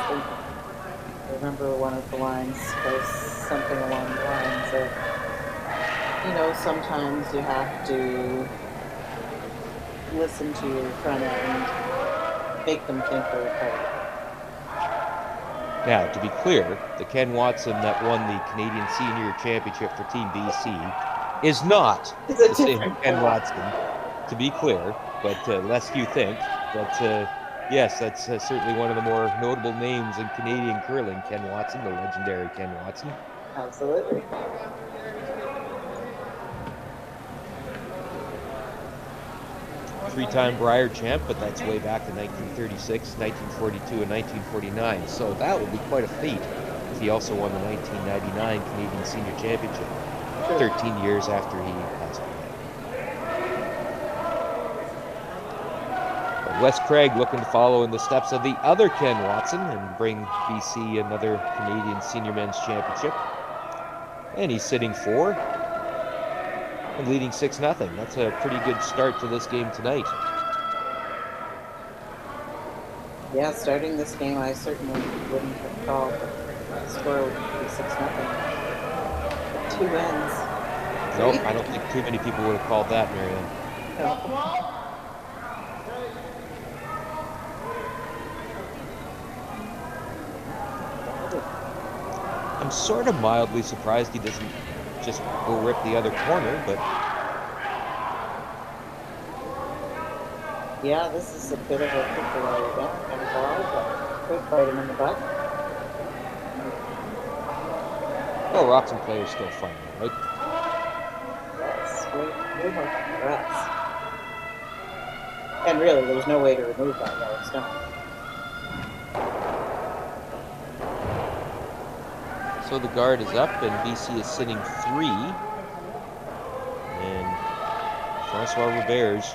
S3: I remember one of the lines was something along the lines of, you know, sometimes you have to listen to your friend and make them think they're right.
S2: Now, to be clear, the Ken Watson that won the Canadian Senior Championship for Team BC is not the same Ken Watson, to be clear, but lest you think. But yes, that's certainly one of the more notable names in Canadian curling, Ken Watson, the legendary Ken Watson.
S3: Absolutely.
S2: Three-time Brier champ, but that's way back to 1936, 1942, and 1949. So that would be quite a feat if he also won the 1999 Canadian Senior Championship, 13 years after he passed away. But Wes Craig looking to follow in the steps of the other Ken Watson and bring BC another Canadian Senior Men's Championship. And he's sitting 4 and leading 6-0. That's a pretty good start to this game tonight.
S3: Yeah, starting this game, I certainly wouldn't have called the score would be 6-0. 2 wins.
S2: Nope, I don't think too many people would have called that, Marianne.
S3: No.
S2: I'm sort of mildly surprised he doesn't just go rip the other corner, but
S3: Yeah, this is a bit of a particular kind of ball, but could bite him in the butt.
S2: well, Roxham players still fun, right?
S3: Yes, way more for us. And really, there's no way to remove that yellow stone.
S2: So the guard is up, and BC is sitting 3. And Francois Robert's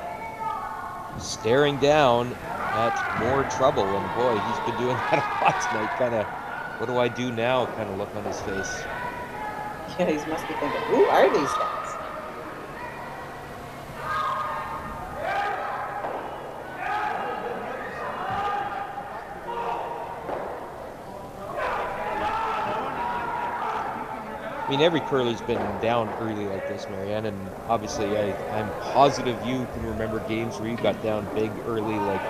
S2: staring down at more trouble. And boy, he's been doing that a lot tonight. Kind of, what do I do now? Kind of look on his face.
S3: Yeah, he must be thinking, who are these guys?
S2: I mean, every curler's been down early like this, Marianne, and obviously I'm positive you can remember games where you got down big early. Like,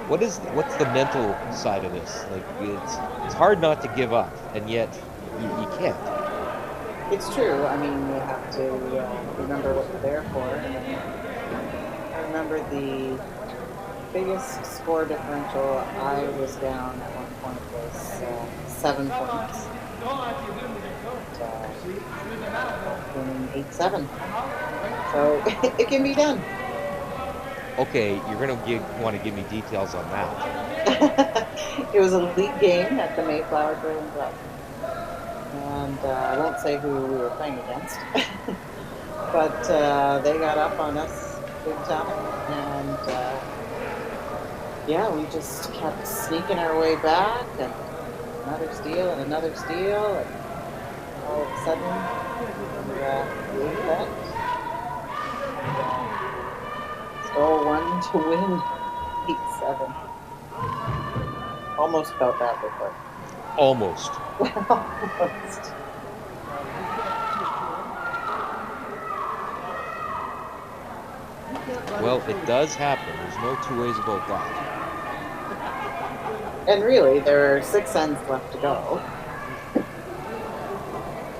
S2: what's the mental side of this? Like, it's hard not to give up, and yet you can't.
S3: It's true. I mean, you have to remember what you're there for. I remember the biggest score differential I was down at one point was 7 points. Winning 8-7. So it can be done.
S2: Okay, you're going to want to give me details on that.
S3: It was a league game at the Mayflower Curling Club. And I won't say who we were playing against. But they got up on us big time. And yeah, we just kept sneaking our way back. And another steal and another steal. And all of a sudden, we went. Stole 1 to win 8-7. Almost felt that before.
S2: Almost.
S3: Almost.
S2: Well, it does happen. There's no two ways about that.
S3: And really, there are 6 ends left to go.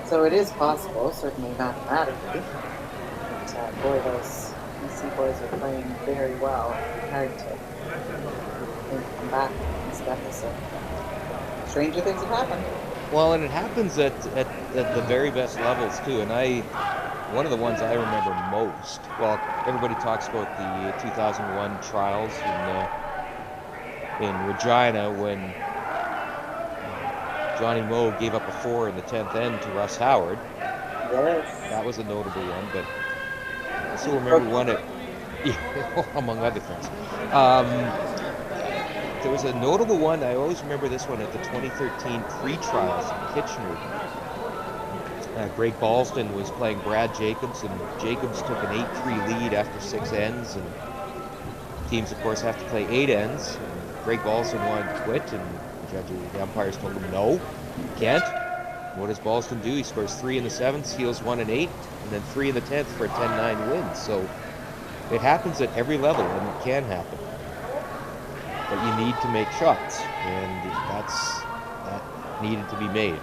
S3: So it is possible, certainly mathematically. But boy, those BC boys are playing very well. It's hard to come back from this deficit. Stranger things have happened.
S2: Well, and it happens at the very best levels too. And one of the ones I remember most. Well, everybody talks about the 2001 trials in Regina when Johnny Moe gave up a 4 in the 10th end to Russ Howard.
S3: Yes.
S2: That was a notable one, but I still remember one among other things. There was a notable one, I always remember this one at the 2013 pre-trials in Kitchener. Greg Ballston was playing Brad Jacobs, and Jacobs took an 8-3 lead after 6 ends, and teams, of course, have to play 8 ends. And Greg Ballston wanted to quit, and the umpires told him, no, you can't. What does Ballston do? He scores 3 in the 7th, steals 1 in 8, and then 3 in the 10th for a 10-9 win. So it happens at every level, and it can happen. But you need to make shots, and that needed to be made.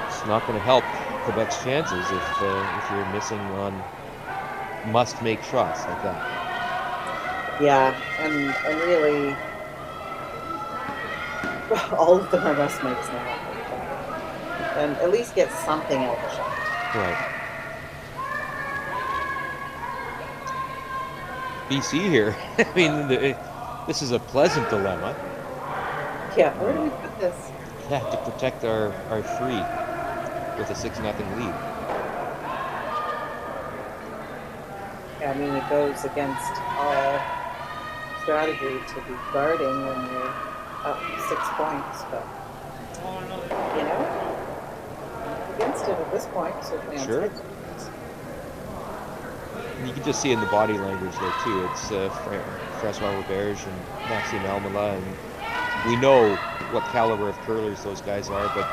S2: It's not going to help Quebec's chances if you're missing on must-make shots like that.
S3: Yeah, and really, all of them are must makes now. And at least get something out of the shot.
S2: Right. BC here. I mean, this is a pleasant dilemma.
S3: Yeah, where do we put this?
S2: Yeah, to protect our 3 with a 6-0 lead.
S3: Yeah, I mean, it goes against all strategy to be guarding when you're up 6 points, but you know, against it at this point, certainly on
S2: Sure.
S3: Tuesday.
S2: You can just see in the body language there too. It's Francois Roberge and Maxime Almela, and we know what caliber of curlers those guys are, but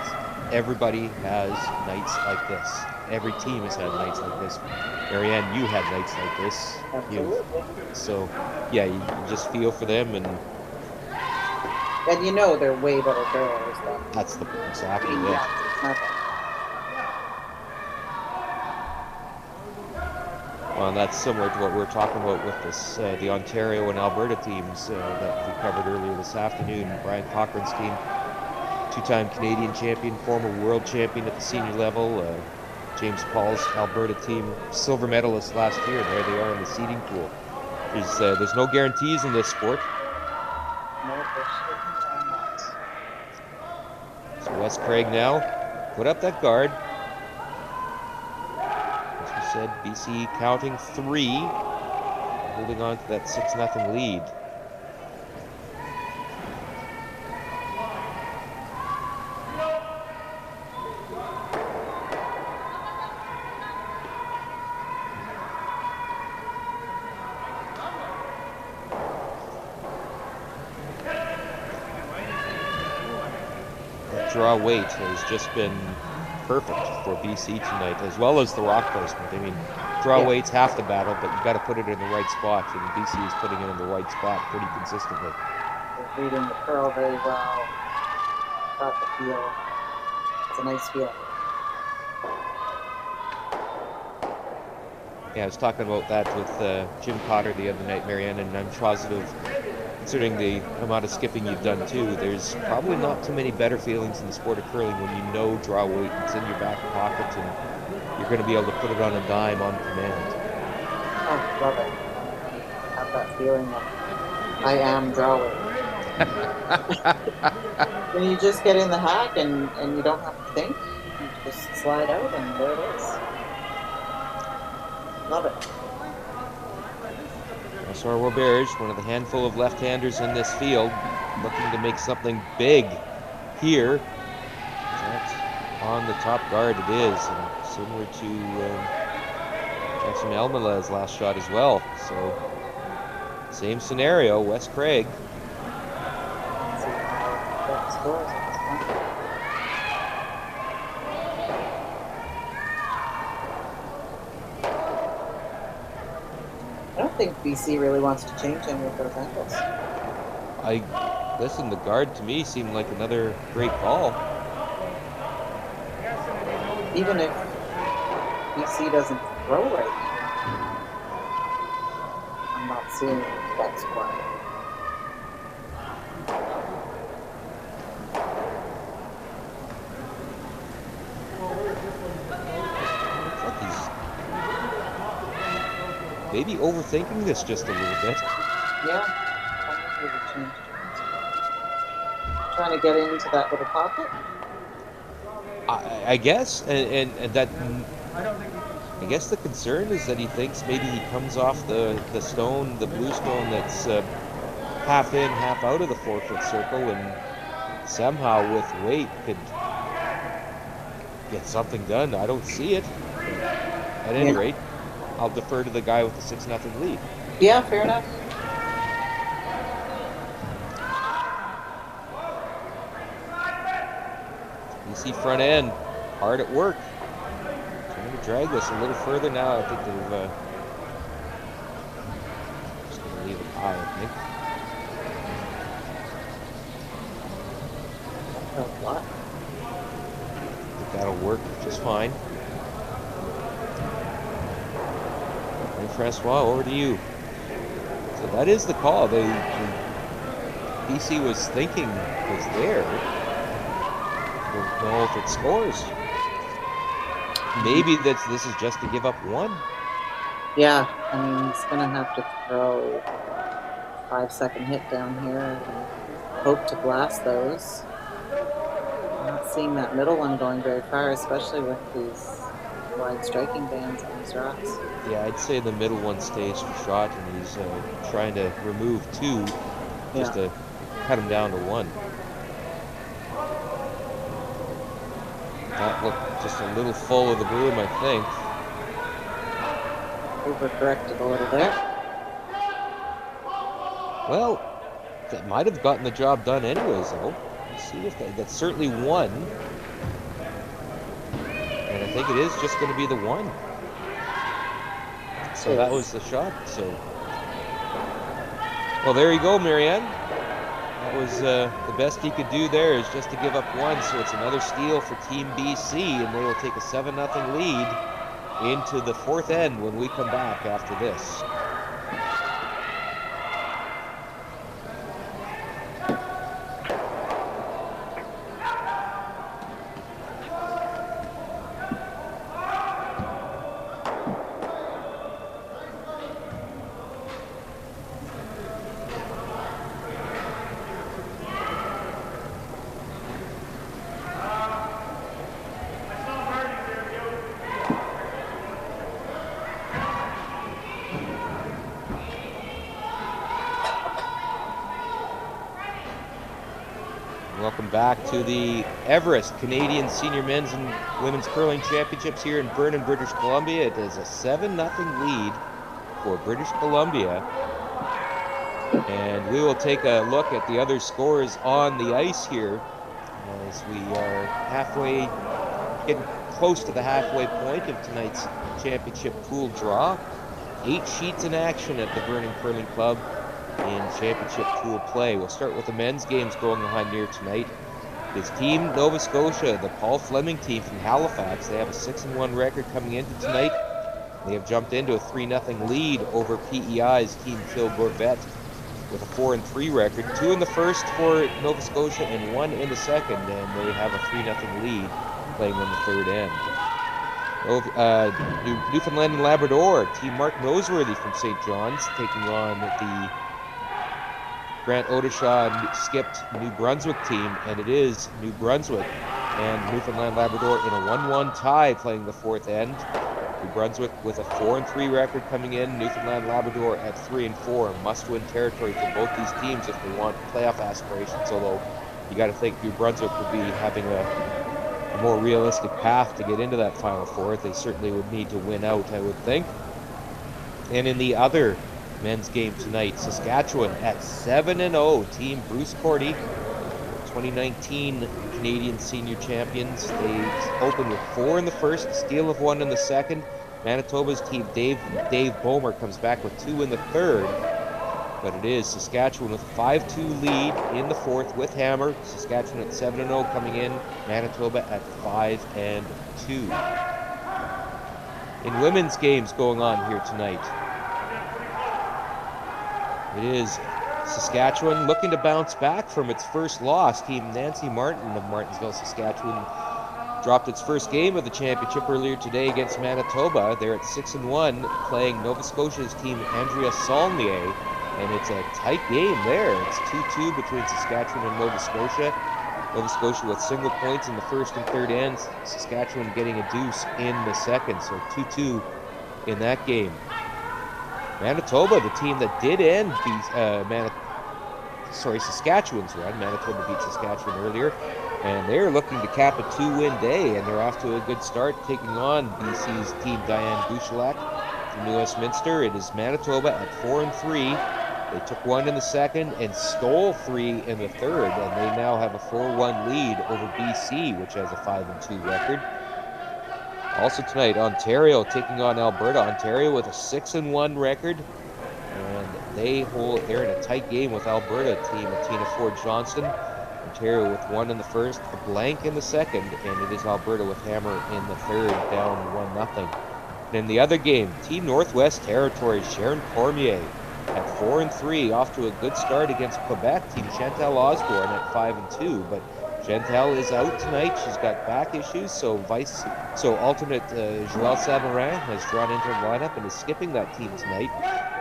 S2: everybody has nights like this. Every team has had nights like this. Marianne, you had nights like this.
S3: Absolutely.
S2: So, yeah, you just feel for them, and
S3: And you know they're way better curlers than
S2: that's exactly
S3: being
S2: it.
S3: down 6-0.
S2: Well, and that's similar to what we were talking about with this, the Ontario and Alberta teams that we covered earlier this afternoon. Brian Cochran's team, two-time Canadian champion, former world champion at the senior level. James Paul's Alberta team, silver medalist last year. There they are in the seeding pool. There's no guarantees in this sport.
S3: No, they're certainly not.
S2: So Wes Craig now put up that guard. As we said, BC counting 3, holding on to that 6-0 lead. Draw weight has just been perfect for BC tonight, as well as the rock placement. I mean, draw weight's half the battle, but you've got to put it in the right spot, and BC is putting it in the right spot pretty consistently.
S3: They're reading the curl very well. Got the feel. It's a nice feeling.
S2: Yeah, I was talking about that with Jim Cotter the other night, Marianne, and I'm positive, considering the amount of skipping you've done too, there's probably not too many better feelings in the sport of curling when you know draw weight, it's in your back pocket, and you're going to be able to put it on a dime on command.
S3: Oh, love it. I have that feeling that I am draw weight. When you just get in the hack and you don't have to think, you just slide out and there it is. Love it.
S2: Francois Roberge, one of the handful of left-handers in this field, looking to make something big here. That's on the top guard it is, and similar to Maxime Almela's last shot as well. So, same scenario, Wes Craig.
S3: Let's see how that scores at this point. I don't think BC really wants to change any of those angles.
S2: Listen, the guard to me seemed like another great call.
S3: Even if BC doesn't throw right now, I'm not seeing that score.
S2: Looks like he's maybe overthinking this just a little bit.
S3: Yeah, I think we would change it. Trying to get into that little pocket.
S2: I guess, and that. I guess the concern is that he thinks maybe he comes off the stone, the blue stone that's half in, half out of the 4-foot circle, and somehow with weight could get something done. I don't see it. But at any rate, I'll defer to the guy with the 6-0 lead.
S3: Yeah, fair enough.
S2: BC front end, hard at work. Trying to drag this a little further now. I think they've just going to leave it high, I think.
S3: A lot.
S2: I think that'll work just fine. And Francois, over to you. So that is the call. BC was thinking was there. Don't know if it scores. Maybe this is just to give up one.
S3: Yeah, I mean, he's going to have to throw a 5-second hit down here and hope to blast those. I'm not seeing that middle one going very far, especially with these wide striking bands on these rocks.
S2: Yeah, I'd say the middle one stays for shot, and he's trying to remove 2 just to cut him down to 1. That looked just a little full of the broom, I think.
S3: Overcorrected a little there.
S2: Well, that might have gotten the job done anyways, though. Let's see if that's certainly 1. And I think it is just going to be the 1. So that was the shot. So, well, there you go, Marianne. That was the best he could do there, is just to give up 1. So it's another steal for Team BC, and they will take a 7-0 lead into the 4th end when we come back after this. Welcome back to the Everest Canadian Senior Men's and Women's Curling Championships here in Vernon, British Columbia. It is a 7-0 lead for British Columbia. And we will take a look at the other scores on the ice here as we are getting close to the halfway point of tonight's championship pool draw. 8 sheets in action at the Vernon Curling Club in championship pool play. We'll start with the men's games going on here tonight. It's Team Nova Scotia, the Paul Fleming team from Halifax. They have a 6-1 record coming into tonight. They have jumped into a 3-0 lead over PEI's Team Phil Gorvette with a 4-3 record. 2 in the first for Nova Scotia and 1 in the second, and they have a 3-0 lead playing in the 3rd end. Newfoundland and Labrador, Team Mark Noseworthy from St. John's taking on the Grant Odishaw skipped New Brunswick team, and it is New Brunswick and Newfoundland Labrador in a 1-1 tie playing the 4th end. New Brunswick with a 4-3 record coming in, Newfoundland Labrador at 3-4. Must-win territory for both these teams if they want playoff aspirations, although you got to think New Brunswick would be having a more realistic path to get into that Final Four. They certainly would need to win out, I would think. And in the other men's game tonight, Saskatchewan at 7-0. Team Bruce Cordy, 2019 Canadian Senior Champions. They open with 4 in the first, steal of 1 in the second. Manitoba's team Dave Bomer comes back with 2 in the third. But it is Saskatchewan with a 5-2 lead in the 4th with Hammer. Saskatchewan at 7-0 coming in. Manitoba at 5-2. In women's games going on here tonight, it is Saskatchewan looking to bounce back from its first loss. Team Nancy Martin of Martinsville, Saskatchewan, dropped its first game of the championship earlier today against Manitoba. They're at 6-1, playing Nova Scotia's team Andrea Saulnier, and it's a tight game there. It's 2-2 between Saskatchewan and Nova Scotia. Nova Scotia with single points in the first and third ends. Saskatchewan getting a deuce in the second, so 2-2 in that game. Manitoba, the team that did end Saskatchewan's run. Manitoba beat Saskatchewan earlier, and they're looking to cap a 2-win day, and they're off to a good start, taking on BC's team Diane Bouchelak from New Westminster. It is Manitoba at 4-3. They took 1 in the second and stole 3 in the third, and they now have a 4-1 lead over BC, which has a 5-2 record. Also tonight, Ontario taking on Alberta. Ontario with a 6-1 record, and they're in a tight game with Alberta team of Tina Ford Johnston. Ontario with 1 in the first, a blank in the second, and it is Alberta with Hammer in the third, down 1-0. And in the other game, Team Northwest Territories, Sharon Cormier at 4-3, off to a good start against Quebec. Team Chantal Osborne at 5-2, but Chantal is out tonight. She's got back issues, so alternate Joël Savarin has drawn into the lineup and is skipping that team tonight.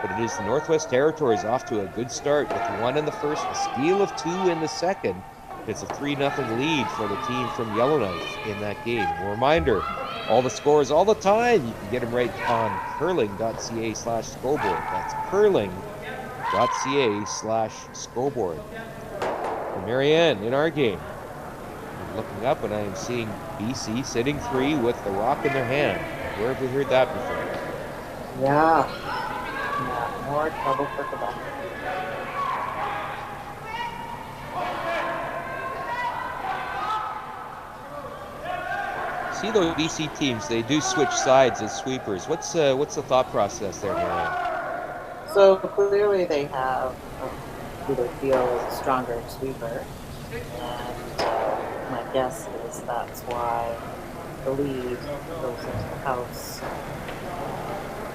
S2: But it is the Northwest Territories off to a good start with 1 in the first, a steal of 2 in the second. It's a 3-0 lead for the team from Yellowknife in that game. A reminder, All the scores all the time. You can get them right on curling.ca/scoreboard. That's curling.ca/scoreboard. And Marianne, in our game, I'm looking up and I am seeing BC sitting 3 with the rock in their hand. Where have we heard that before?
S3: Yeah. More trouble for Quebec.
S2: See those BC teams, they do switch sides as sweepers. What's the thought process there, Marianne?
S3: So clearly they have who they feel is a stronger sweeper. And my guess is that's why the lead goes into the house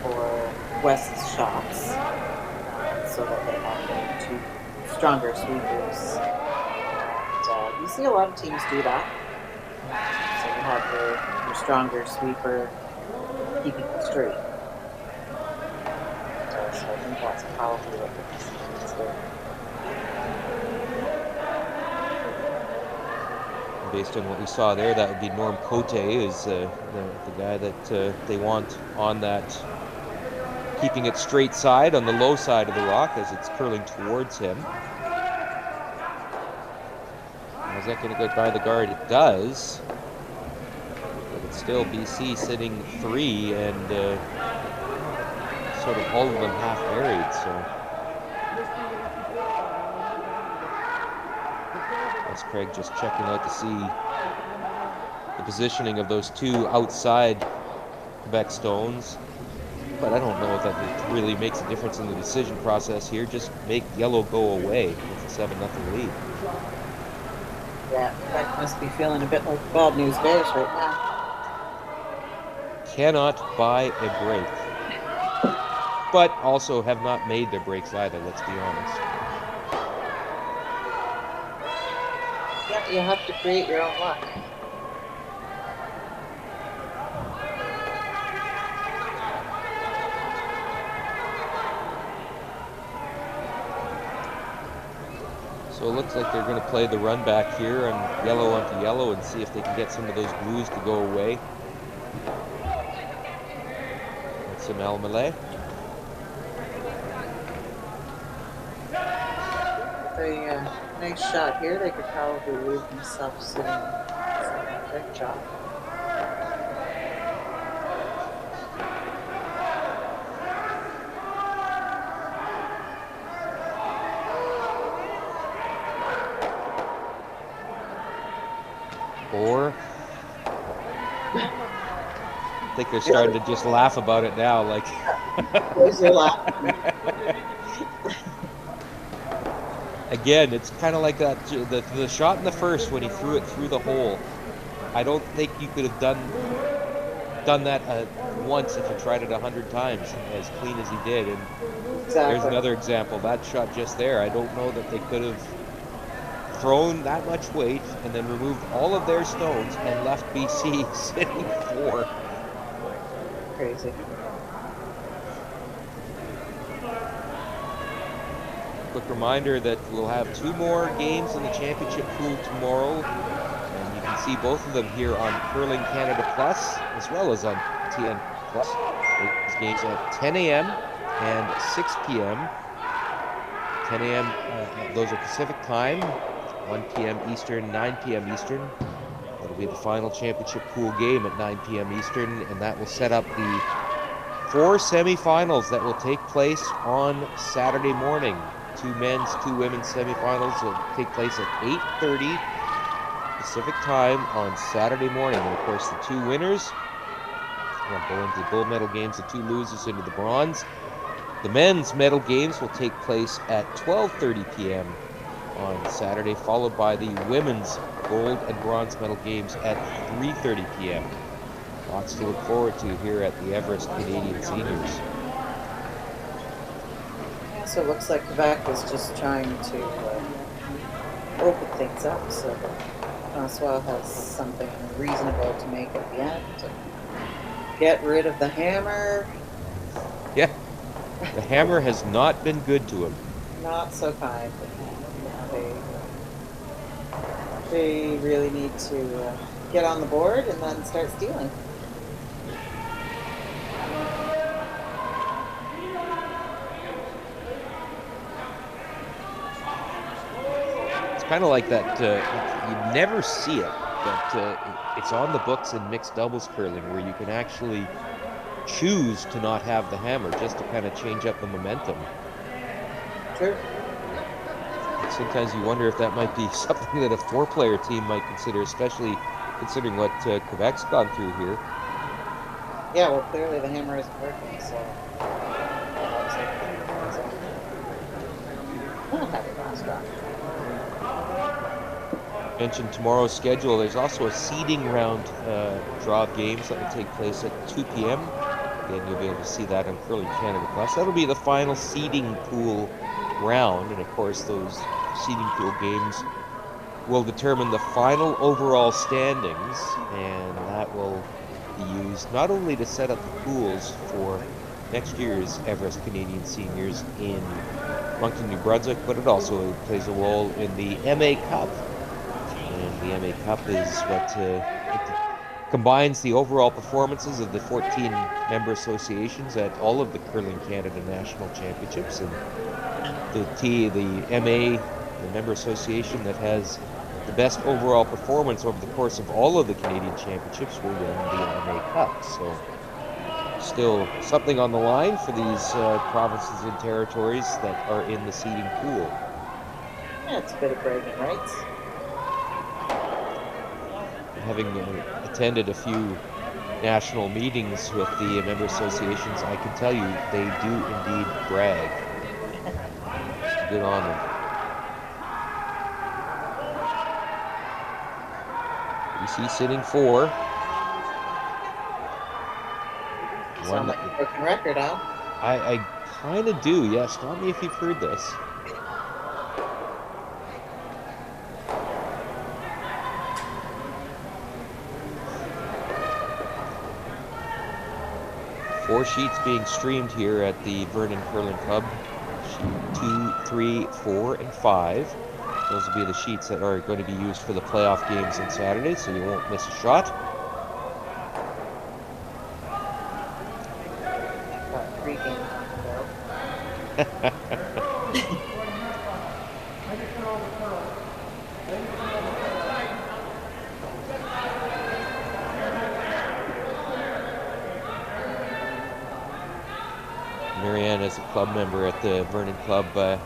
S3: for West's shots, so that they have their two stronger sweepers. And you see a lot of teams do that. So you have your stronger sweeper keeping it straight. So I think that's probably what the decision is here.
S2: Based on what we saw there, that would be Norm Cote is the guy that they want on that keeping it straight side on the low side of the rock as it's curling towards him. Is that going to go by the guard? It does. But it's still BC sitting 3 and sort of all of them half buried. So that's Craig just checking out to see the positioning of those two outside Quebec stones. But I don't know if that really makes a difference in the decision process here. Just make yellow go away with a 7-0 lead.
S3: Yeah, Quebec must be feeling a bit like bad news bears right now.
S2: Cannot buy a break. But also have not made their breaks either, let's be honest.
S3: Yeah, you have to create your own luck.
S2: So it looks like they're going to play the run back here on yellow onto yellow and see if they can get some of those blues to go away. That's some Almalay.
S3: A nice shot here. They could probably leave themselves sitting a big shot.
S2: Or I think they're starting to just laugh about it now, like. Again, it's kind of like that the shot in the first when he threw it through the hole. I don't think you could have done that once if you tried it 100 times as clean as he did. And
S3: Exactly.
S2: There's another example. That shot just there, I don't know that they could have thrown that much weight and then removed all of their stones and left BC sitting 4.
S3: Crazy.
S2: Quick reminder that we'll have 2 more games in the championship pool tomorrow, and you can see both of them here on Curling Canada Plus as well as on TN Plus. These games at 10 a.m. and 6 p.m. 10 a.m. Those are Pacific time, 1 p.m. Eastern, 9 p.m. Eastern. That'll be the final championship pool game at 9 p.m. Eastern, and that will set up the 4 semifinals that will take place on Saturday morning. 2 men's, 2 women's semifinals will take place at 8:30 Pacific time on Saturday morning. And of course, the 2 winners will go into the gold medal games, the 2 losers into the bronze. The men's medal games will take place at 12:30 p.m. on Saturday, followed by the women's gold and bronze medal games at 3:30 p.m. Lots to look forward to here at the Everest Canadian Seniors.
S3: So it looks like Quebec is just trying to open things up so that Francois has something reasonable to make at the end. Get rid of the hammer.
S2: Yeah, the hammer has not been good to him.
S3: Not so kind. They really need to get on the board and then start stealing.
S2: kind of like that. You never see it, but it's on the books in mixed doubles curling where you can actually choose to not have the hammer just to kind of change up the momentum.
S3: Sure.
S2: And sometimes you wonder if that might be something that a 4-player team might consider, especially considering what Quebec's gone through here.
S3: Yeah, well, clearly the hammer isn't working, so. We'll have a last drop.
S2: Mentioned tomorrow's schedule. There's also a seeding round draw of games that will take place at 2 p.m. Again, you'll be able to see that on Curling Canada Plus. That'll be the final seeding pool round, and of course, those seeding pool games will determine the final overall standings, and that will be used not only to set up the pools for next year's Everest Canadian Seniors in Moncton, New Brunswick, but it also plays a role in the MA Cup. And the MA Cup is what it combines the overall performances of the 14 member associations at all of the Curling Canada National Championships, and the MA, the member association that has the best overall performance over the course of all of the Canadian Championships will win the MA Cup. So still something on the line for these provinces and territories that are in the seeding pool.
S3: Yeah, it's a bit of bragging rights.
S2: Having attended a few national meetings with the member associations, I can tell you they do indeed brag. Good on them. BC sitting 4.
S3: Sound like a broken record, huh?
S2: I kind of do, yes. Tell me if you've heard this. Four sheets being streamed here at the Vernon Curling Club. Sheet 2, 3, 4, and 5. Those will be the sheets that are going to be used for the playoff games on Saturday, so you won't miss a shot.
S3: Got 3 games on
S2: Marianne, as a club member at the Vernon Club, I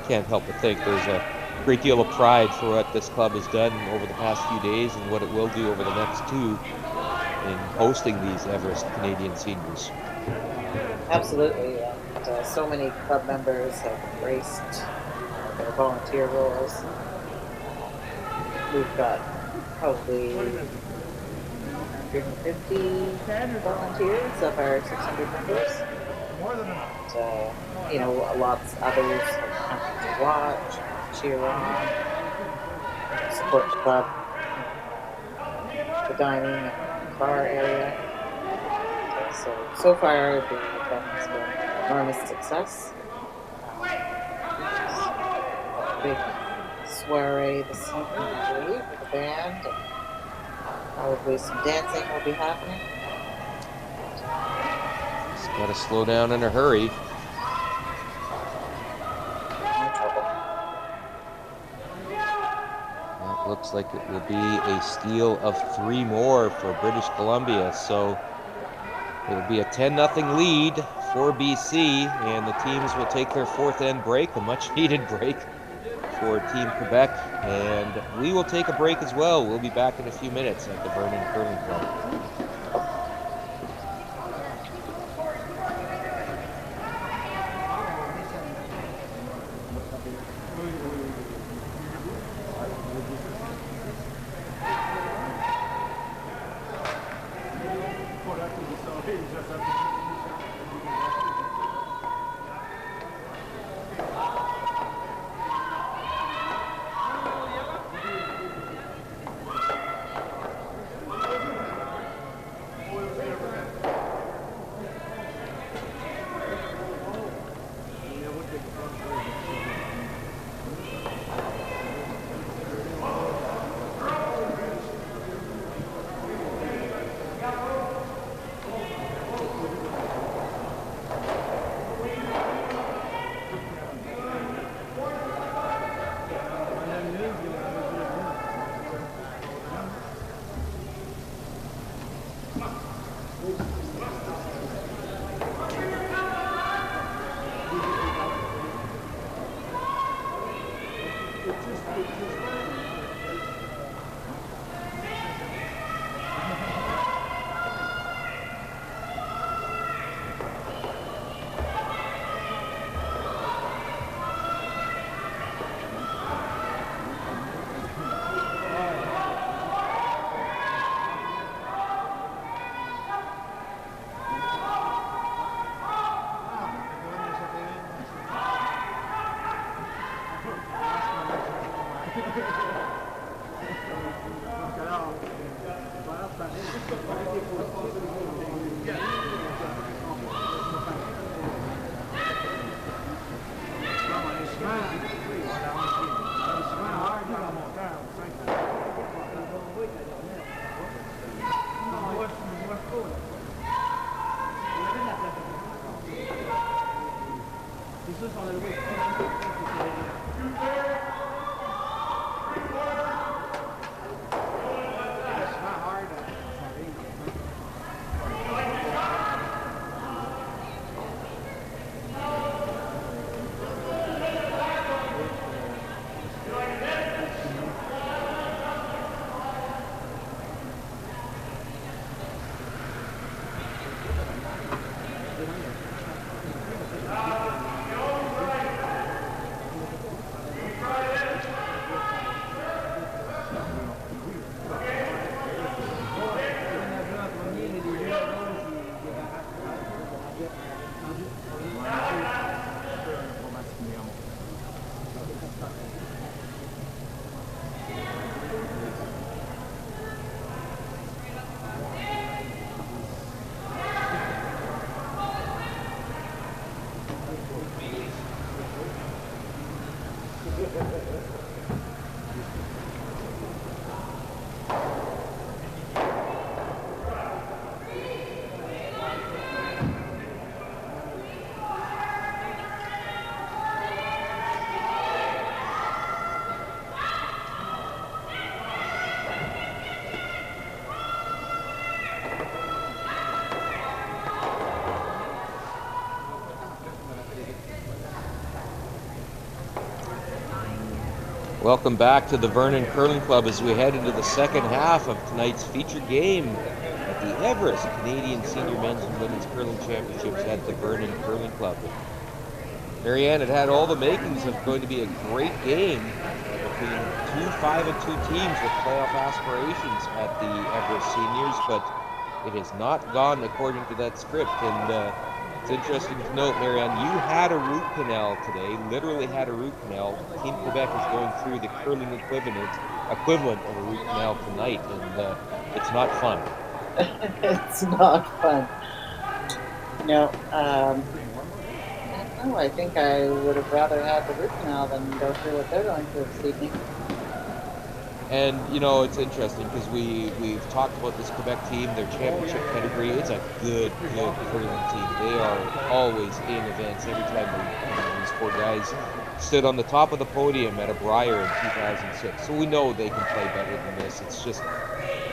S2: can't help but think there's a great deal of pride for what this club has done over the past few days and what it will do over the next 2 in hosting these Everest Canadian Seniors.
S3: Absolutely, and so many club members have embraced their volunteer roles. We've got probably 150 volunteers of our 600 members. And, lots of others have come to watch, cheer on, support the club, the dining and bar area. So far, the event has been an enormous success. A big soiree this evening, I believe, with the band, and probably some dancing will be happening.
S2: Just got to slow down in a hurry. That looks like it will be a steal of 3 more for British Columbia, so it'll be a 10-0 lead for BC, and the teams will take their 4th end break, a much-needed break for Team Quebec, and we will take a break as well. We'll be back in a few minutes at the Vernon Curling Club. Welcome back to the Vernon Curling Club as we head into the second half of tonight's featured game at the Everest Canadian Senior Men's and Women's Curling Championships at the Vernon Curling Club. Marianne, it had all the makings of going to be a great game between two 5-2 teams with playoff aspirations at the Everest Seniors, but it has not gone according to that script. And it's interesting to note, Marianne, you had a root canal today, literally had a root canal. Team Quebec is going through the curling equivalent of a root canal tonight, and it's not fun.
S3: It's not fun. I think I would have rather had the root canal than go through what they're going through this evening.
S2: And, it's interesting because we've talked about this Quebec team, their championship pedigree. It's a good curling team. They are always in events every time these four guys stood on the top of the podium at a Brier in 2006. So we know they can play better than this. It's just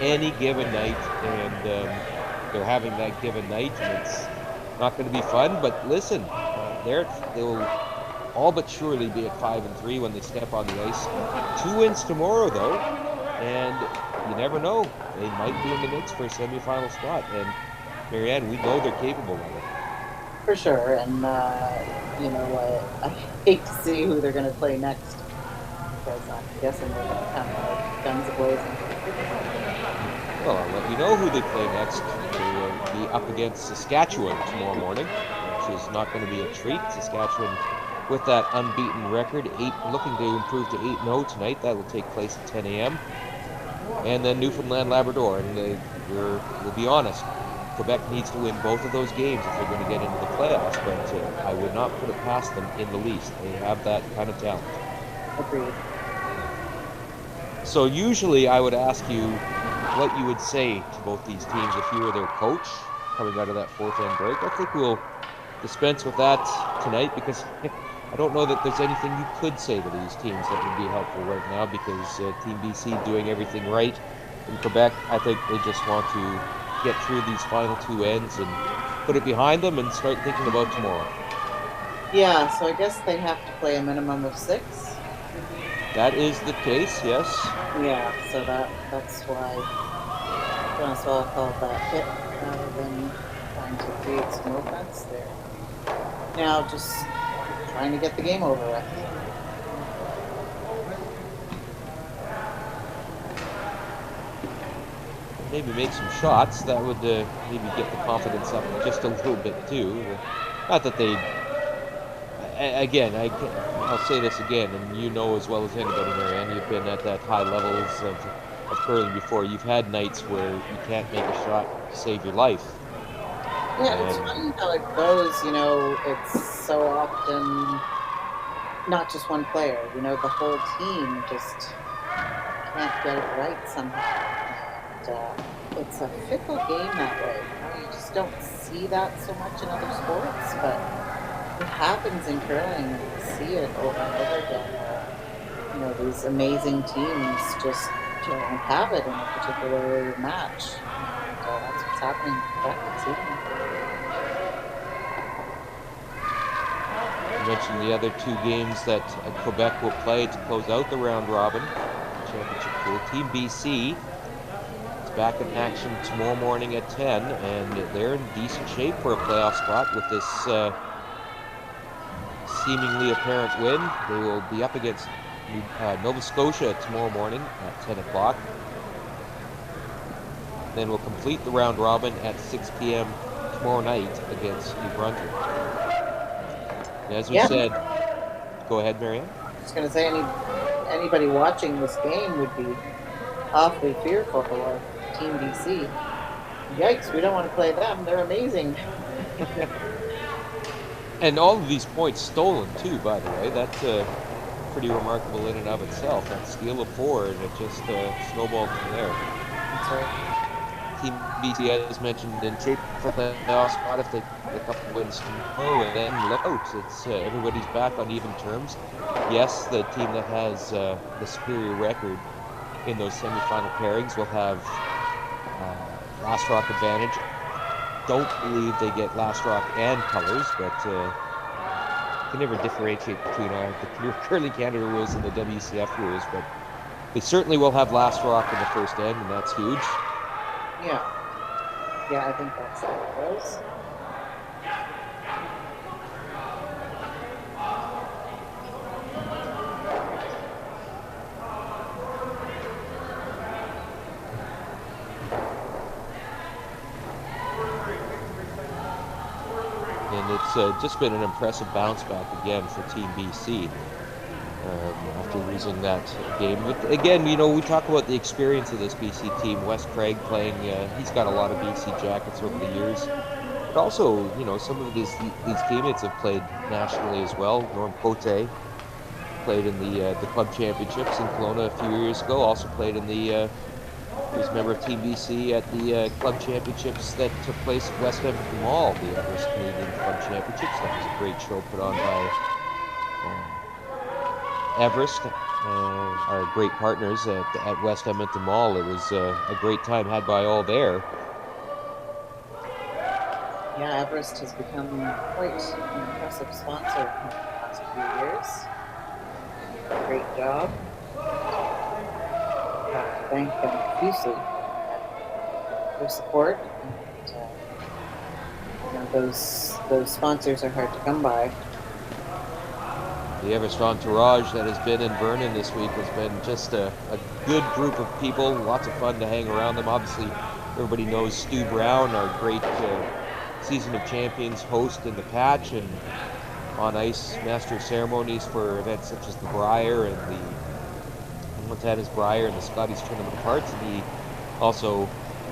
S2: any given night, and they're having that given night, and it's not going to be fun. But listen, they'll all but surely be at 5-3 when they step on the ice. 2 wins tomorrow, though, and you never know. They might be in the mix for a semifinal spot. And Marianne, we know they're capable of it.
S3: For sure, and I hate to see who they're going to play next, because I'm guessing they're going to come out guns a-blazing.
S2: Well, I'll let you know who they play next. They will be up against Saskatchewan tomorrow morning, which is not going to be a treat. Saskatchewan, with that unbeaten record, looking to improve to 8-0 tonight. That will take place at 10 a.m. And then Newfoundland, Labrador. And we'll be honest, Quebec needs to win both of those games if they're going to get into the playoffs, but I would not put it past them in the least. They have that kind of talent.
S3: Agreed.
S2: So usually I would ask you what you would say to both these teams if you were their coach coming out of that fourth end break. I think we'll dispense with that tonight because I don't know that there's anything you could say to these teams that would be helpful right now, because Team BC doing everything right. In Quebec, I think they just want to get through these final 2 ends and put it behind them and start thinking about tomorrow.
S3: Yeah, so I guess they have to play a minimum of 6.
S2: That is the case, yes.
S3: Yeah, so that's why I call it that hit rather than trying to create some offense there. Now just trying to get the game over with.
S2: Maybe make some shots. That would maybe get the confidence up just a little bit too. Not that they. Again, I'll say this again, and you know as well as anybody, Marianne, you've been at that high levels of curling before. You've had nights where you can't make a shot to save your life.
S3: Yeah, it's funny how it goes. It's so often not just one player. The whole team just can't get it right somehow. It's a fickle game that way. You just don't see that so much in other sports, but it happens in curling, and you see it over and over again. Where, these amazing teams just don't have it in a particular match. And that's what's happening this evening.
S2: You mentioned the other 2 games that Quebec will play to close out the round robin championship pool. Team BC is back in action tomorrow morning at 10, and they're in decent shape for a playoff spot with this seemingly apparent win. They will be up against Nova Scotia tomorrow morning at 10 o'clock. Then we'll complete the round robin at 6 p.m. tomorrow night against New Brunswick. And as we said, go ahead, Marianne.
S3: I was going to say, anybody watching this game would be awfully fearful of Team BC. Yikes, we don't want to play them. They're amazing.
S2: And all of these points stolen, too, by the way. That's pretty remarkable in and of itself. That steal of 4, and it just snowballed from there.
S3: That's right.
S2: Team BC, as mentioned, in shape for the playoff spot if they pick up the wins tomorrow, and then look out. It's everybody's back on even terms. Yes, the team that has the superior record in those semifinal pairings will have last rock advantage. Don't believe they get last rock and colors, but can never differentiate between the Curling Canada rules and the WCF rules, but they certainly will have last rock in the first end, and that's huge.
S3: Yeah. Yeah, I think that's how it goes.
S2: And it's just been an impressive bounce back again for Team BC after losing that game. But again, we talk about the experience of this BC team. Wes Craig playing, he's got a lot of BC jackets over the years. But also, some of these teammates have played nationally as well. Norm Cote played in the club championships in Kelowna a few years ago. Also played in the he was a member of Team BC at the club championships that took place at West Edmonton Mall, the Everest Canadian Club Championships. That was a great show put on by Everest, our great partners at West Edmonton Mall. It was a great time had by all there.
S3: Yeah, Everest has become quite an impressive sponsor in the last few years. Great job. Thank them profusely for their support. And, those sponsors are hard to come by.
S2: The Everest entourage that has been in Vernon this week has been just a good group of people. Lots of fun to hang around them. Obviously, everybody knows Stu Brown, our great Season of Champions host in the Patch and on ice master of ceremonies for events such as the Brier and the Montana's Brier and the Scotties Tournament of Hearts. And he also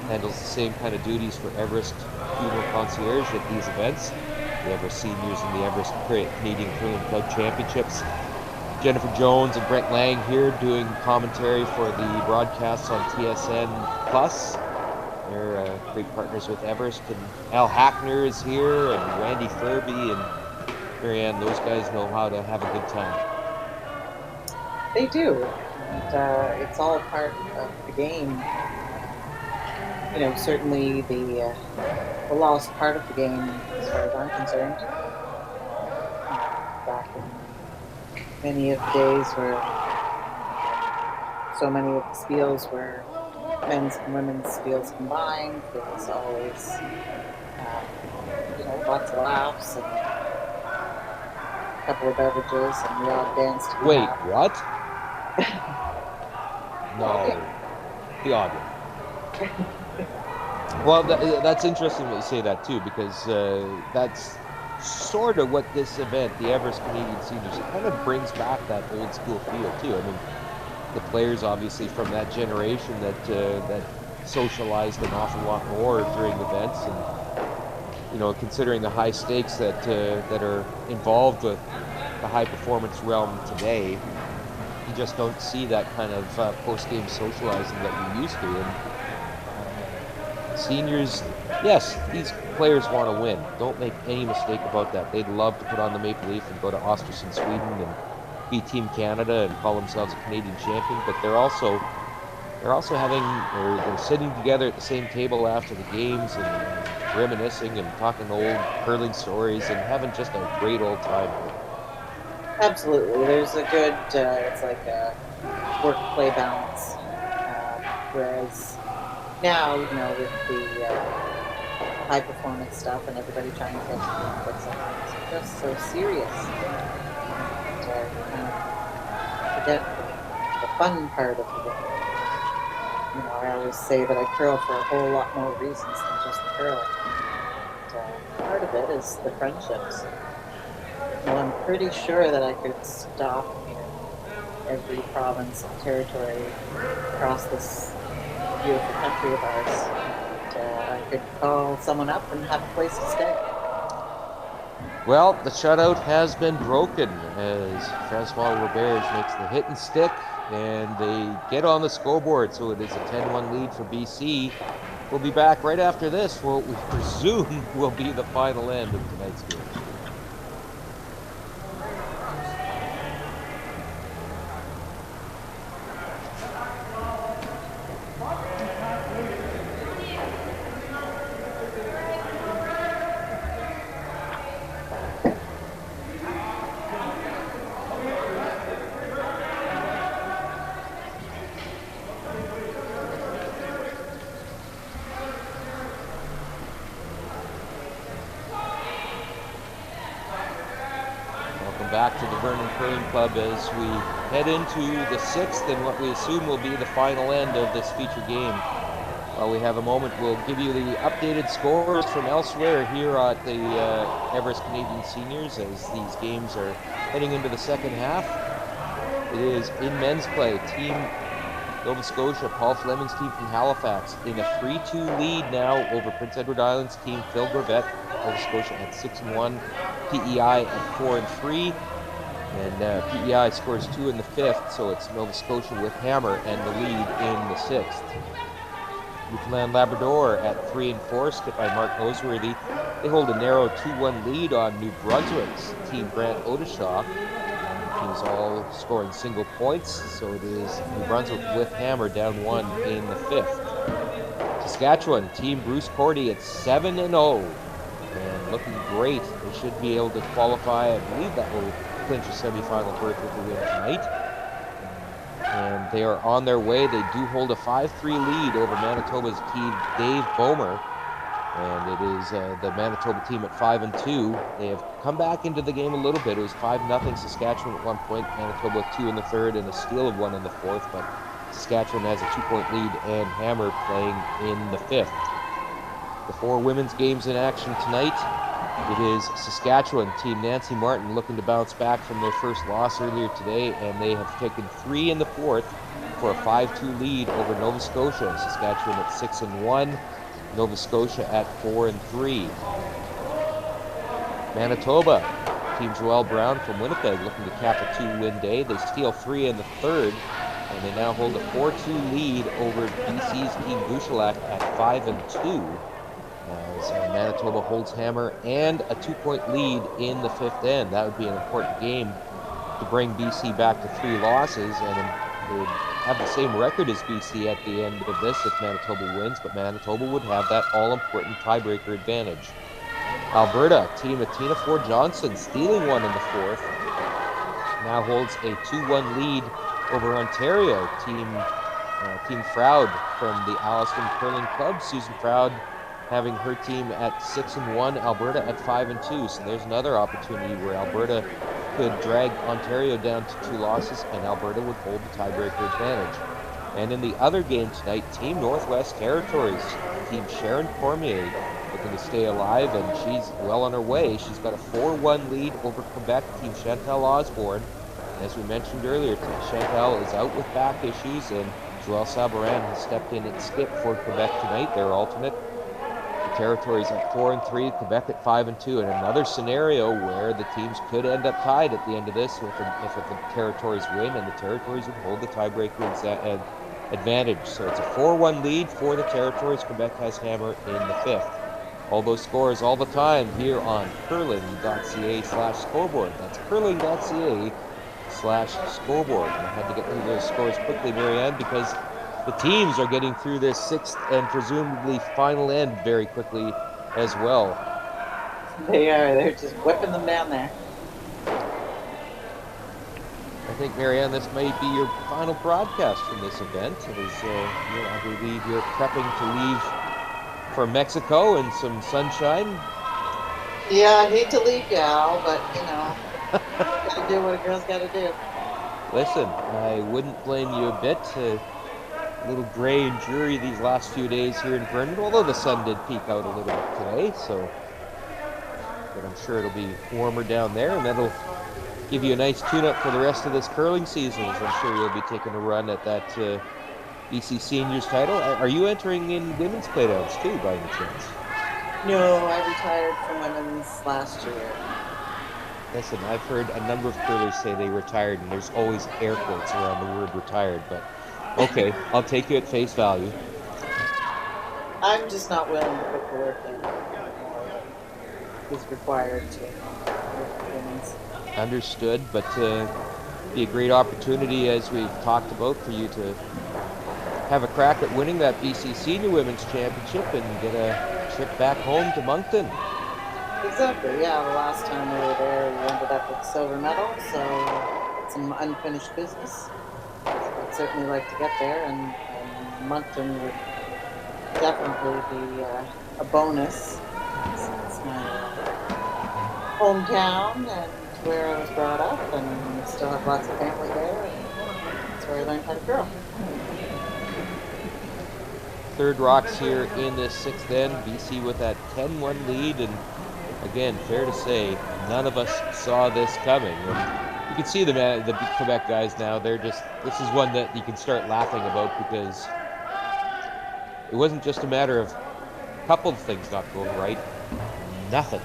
S2: handles the same kind of duties for Everest Funeral Concierge at these events. The Everest Seniors and the Everest Canadian Curling Club Championships. Jennifer Jones and Brent Lang here doing commentary for the broadcasts on TSN Plus. They're great partners with Everest. And Al Hackner is here, and Randy Furby and Marianne. Those guys know how to have a good time.
S3: They do. And it's all part of the game. Certainly the law is part of the game as far as I'm concerned. Back in many of the days where so many of the spiels were men's and women's spiels combined, there was always lots of laughs and a couple of beverages and the odd dance to be
S2: Wait,
S3: had.
S2: what? No. The odd one. Well, that's interesting that you say that too, because that's sort of what this event, the Everest Canadian Seniors, it kind of brings back that old school feel too. I mean, the players obviously from that generation that socialized an awful lot more during events, and considering the high stakes that are involved with the high performance realm today, you just don't see that kind of post-game socializing that you used to. And seniors, yes, these players want to win. Don't make any mistake about that. They'd love to put on the maple leaf and go to Östersund, Sweden, and beat Team Canada and call themselves a Canadian champion. But they're also they're sitting together at the same table after the games and reminiscing and talking old curling stories and having just a great old time.
S3: Absolutely. There's a good, it's like a work-play balance. Whereas now, with the high-performance stuff and everybody trying to get to the Olympics, it's just so serious. And you kind of forget the fun part of the game. I always say that I curl for a whole lot more reasons than just the curling. And, part of it is the friendships. I'm pretty sure that I could stop every province and territory across this beautiful country of ours. And I could call someone up and have a place to stay.
S2: Well, the shutout has been broken as Francois Roberge makes the hit and stick, and they get on the scoreboard, so it is a 10-1 lead for BC. We'll be back right after this for what we presume will be the final end of tonight's game. back to the Vernon Curling Club as we head into the 6th and what we assume will be the final end of this feature game. While we have a moment, we'll give you the updated scores from elsewhere here at the Everest Canadian Seniors as these games are heading into the second half. It is in men's play. Team Nova Scotia, Paul Fleming's team from Halifax, in a 3-2 lead now over Prince Edward Island's team, Phil Gorvette. Nova Scotia at 6-1, PEI at 4-3, and PEI scores 2 in the 5th, so it's Nova Scotia with hammer and the lead in the 6th. Newfoundland Labrador at 3-4, skipped by Mark Noseworthy. They hold a narrow 2-1 lead on New Brunswick's team, Grant Odishaw. Teams all scoring single points, so it is New Brunswick with hammer down 1 in the 5th. Saskatchewan, team Bruce Cordy at 7-0 and looking great. They should be able to qualify. I believe that will clinch a semifinal berth with a win tonight. And they are on their way. They do hold a 5-3 lead over Manitoba's team, Dave Bomer. And it is the Manitoba team at 5-2. They have come back into the game a little bit. It was 5-0 Saskatchewan at one point. Manitoba 2 in the 3rd and a steal of 1 in the 4th. But Saskatchewan has a 2-point lead and hammer playing in the 5th. The 4 women's games in action tonight. It is Saskatchewan team Nancy Martin looking to bounce back from their first loss earlier today, and they have taken 3 in the 4th for a 5-2 lead over Nova Scotia. Saskatchewan at 6-1, Nova Scotia at 4-3. Manitoba team Joelle Brown from Winnipeg looking to cap a 2-win day. They steal 3 in the 3rd, and they now hold a 4-2 lead over BC's team Bouchelac at 5-2. As Manitoba holds hammer and a 2-point lead in the 5th end. That would be an important game to bring BC back to 3 losses, and they would have the same record as BC at the end of this if Manitoba wins, but Manitoba would have that all-important tiebreaker advantage. Alberta, team of Tina Ford Johnson, stealing 1 in the 4th, now holds a 2-1 lead over Ontario. Team Froud from the Alliston Curling Club. Susan Froud having her team at 6-1, Alberta at 5-2. So there's another opportunity where Alberta could drag Ontario down to 2 losses, and Alberta would hold the tiebreaker advantage. And in the other game tonight, Team Northwest Territories, Team Sharon Cormier, looking to stay alive, and she's well on her way. She's got a 4-1 lead over Quebec, Team Chantal Osborne. As we mentioned earlier, Chantal is out with back issues, and Joelle Sabaran has stepped in at skip for Quebec tonight, their alternate. Territories at 4-3, Quebec at 5-2, and another scenario where the teams could end up tied at the end of this if the Territories win, and the Territories would hold the tiebreaker advantage. So it's a 4-1 lead for the Territories. Quebec has hammer in the 5th. All those scores all the time here on curling.ca/scoreboard. That's curling.ca/scoreboard. And I had to get through those scores quickly, Marianne, because the teams are getting through this 6th and presumably final end very quickly as well.
S3: They are. They're just whipping them down there.
S2: I think, Marianne, this may be your final broadcast from this event. I believe you're prepping to leave for Mexico in some sunshine.
S3: Yeah, I hate to leave, gal, but, gotta do what a girl's gotta do.
S2: Listen, I wouldn't blame you a bit. A little gray and dreary these last few days here in Vernon, although the sun did peek out a little bit today, but I'm sure it'll be warmer down there, and that'll give you a nice tune-up for the rest of this curling season, as I'm sure you'll be taking a run at that BC Seniors title. Are you entering in women's playdowns too, by any chance?
S3: No, I retired from women's last year.
S2: Listen, I've heard a number of curlers say they retired, and there's always air quotes around the word retired, but okay, I'll take you at face value.
S3: I'm just not willing to put the work in is required to women's.
S2: Understood, but be a great opportunity, as we've talked about, for you to have a crack at winning that BC Senior Women's Championship and get a trip back home to Moncton.
S3: Exactly, yeah. The last time we were there, we ended up with silver medal, so some unfinished business. I'd certainly like to get there, and Moncton would definitely be a bonus. It's my hometown, and where I was brought up, and still have lots of family there. And that's where I learned how to curl.
S2: Third rocks here in this sixth end. BC with that 10-1 lead, and again, fair to say, none of us saw this coming. And you can see the Quebec guys now. They're just, this is one that you can start laughing about, because it wasn't just a matter of a couple of things not going right. Nothing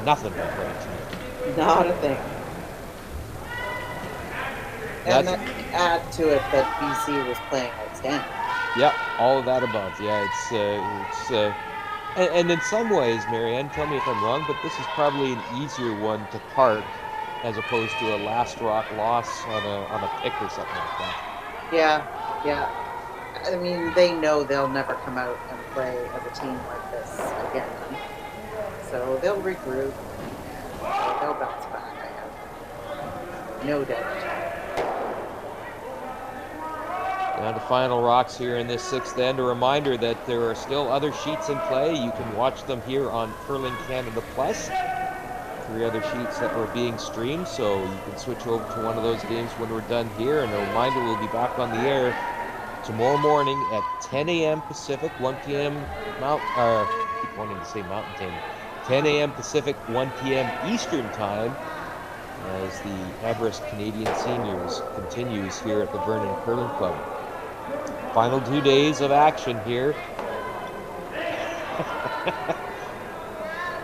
S2: went right tonight.
S3: Not a thing. And then add to it that BC was playing outstanding.
S2: Yep, all of that above. Yeah, and in some ways, Marianne, tell me if I'm wrong, but this is probably an easier one to park as opposed to a last rock loss on a pick or something like that.
S3: Yeah. I mean, they know they'll never come out and play as a team like this again. So they'll regroup. They'll bounce back, I have no doubt.
S2: Down to final rocks here in this sixth end. A reminder that there are still other sheets in play. You can watch them here on Curling Canada Plus. 3 other sheets that were being streamed, so you can switch over to one of those games when we're done here. And a reminder, we'll be back on the air tomorrow morning at 10 a.m. Pacific, 1 p.m. I keep wanting to say Mountain Time. 10 a.m. Pacific, 1 p.m. Eastern Time, as the Everest Canadian Seniors continues here at the Vernon Curling Club. Final 2 days of action here.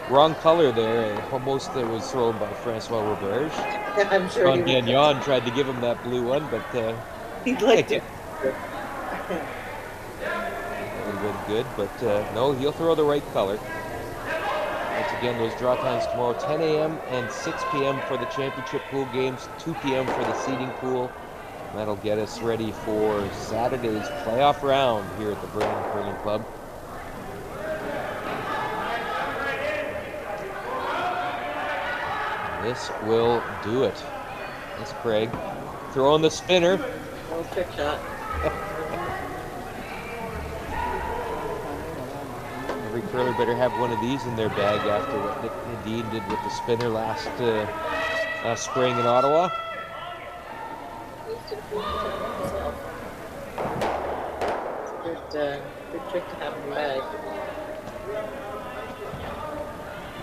S2: Wrong color there. Almost it was thrown by Francois Roberge.
S3: I'm sure
S2: John Gagnon tried to give him that blue one, but
S3: he'd like to.
S2: It would have been good, but no, he'll throw the right color. Once again, those draw times tomorrow, 10 a.m. and 6 p.m. for the championship pool games, 2 p.m. for the seeding pool. That'll get us ready for Saturday's playoff round here at the Vernon Curling Club. This will do it. That's Craig throwing the spinner.
S3: Little trick shot.
S2: Every curler better have one of these in their bag after what Nick Nadine did with the spinner last spring in Ottawa.
S3: It's a good trick to have in the bag.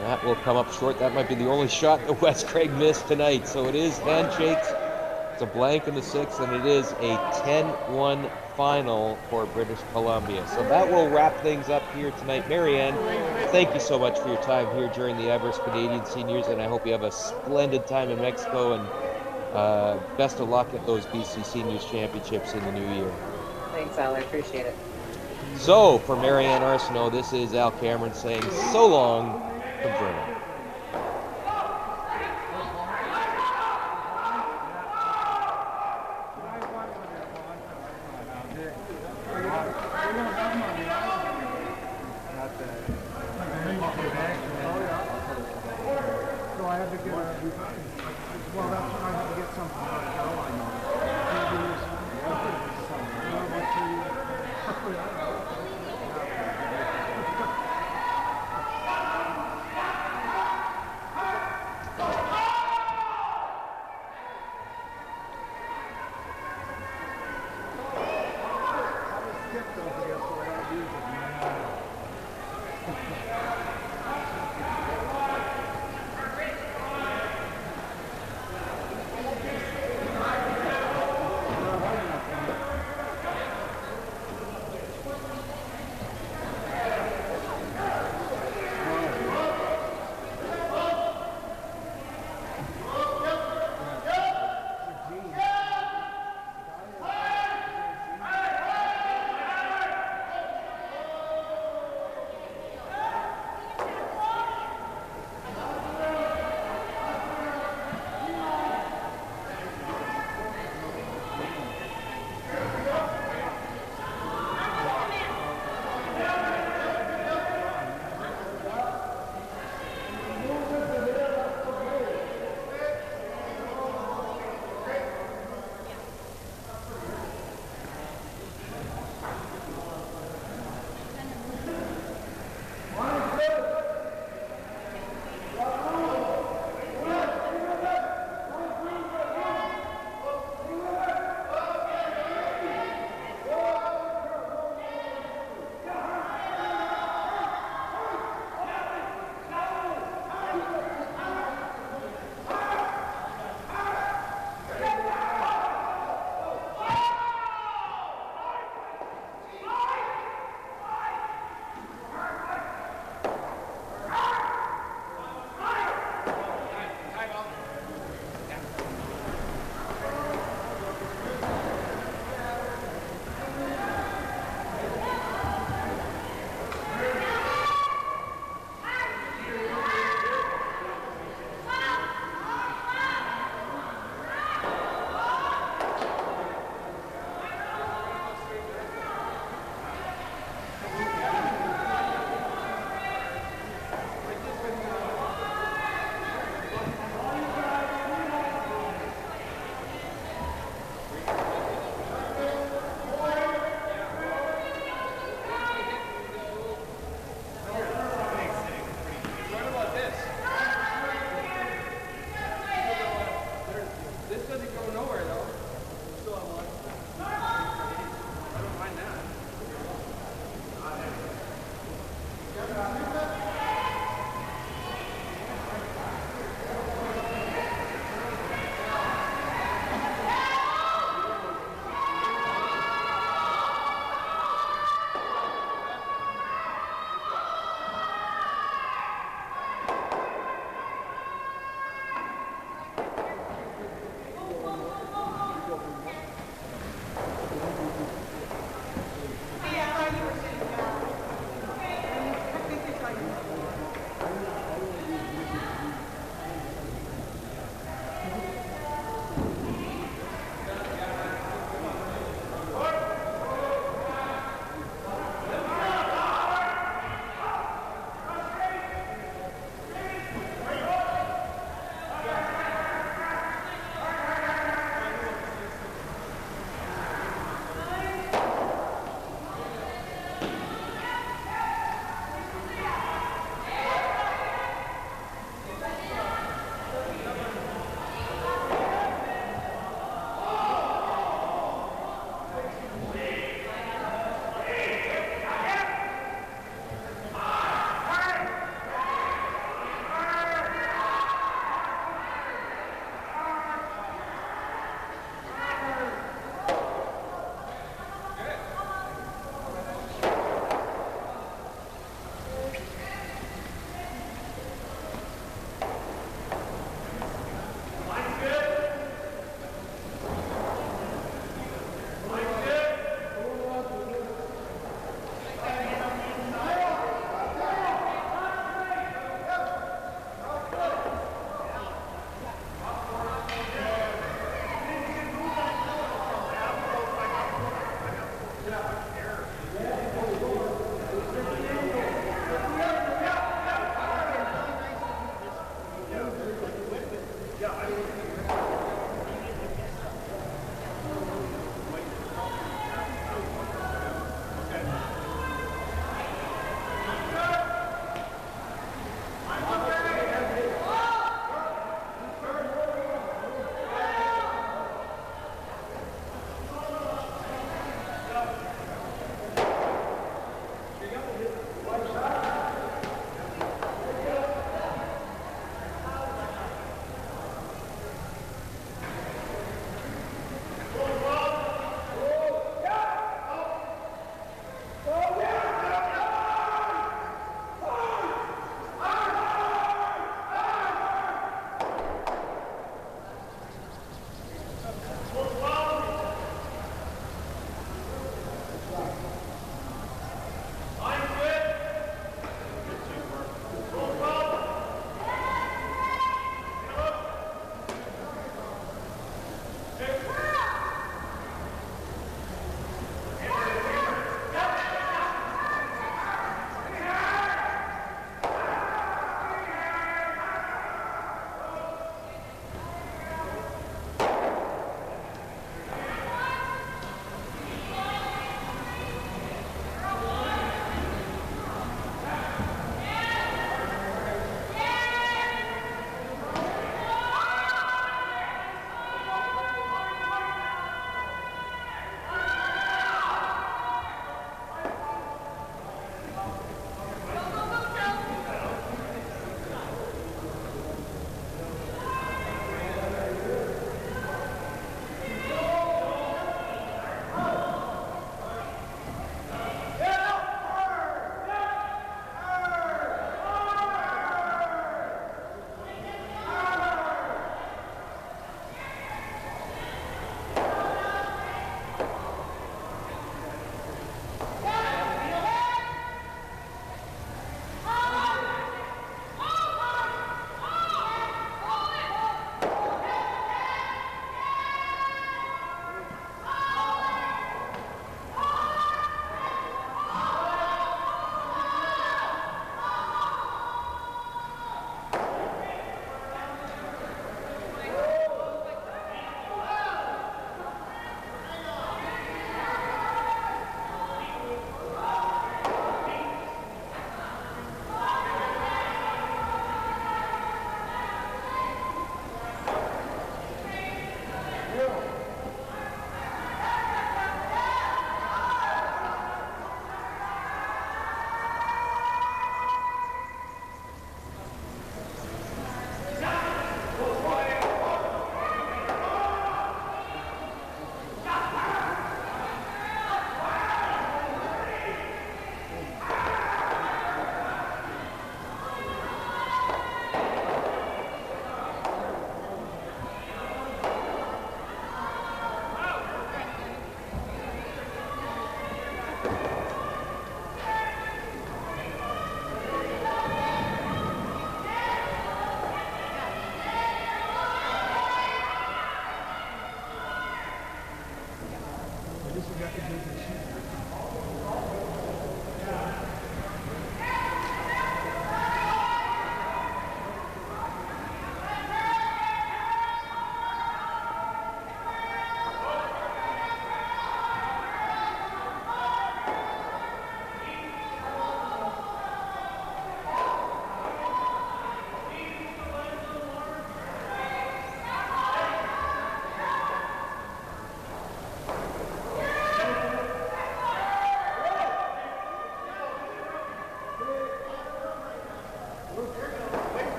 S2: That will come up short. That might be the only shot that Wes Craig missed tonight. So it is handshakes. It's a blank in the sixth, and it is a 10-1 final for British Columbia. So that will wrap things up here tonight. Marianne, thank you so much for your time here during the Everest Canadian Seniors, and I hope you have a splendid time in Mexico, and best of luck at those BC Seniors Championships in the new year.
S3: Thanks, Al. I appreciate it.
S2: So for Marianne Arsenault, this is Al Cameron saying so long from Vernon.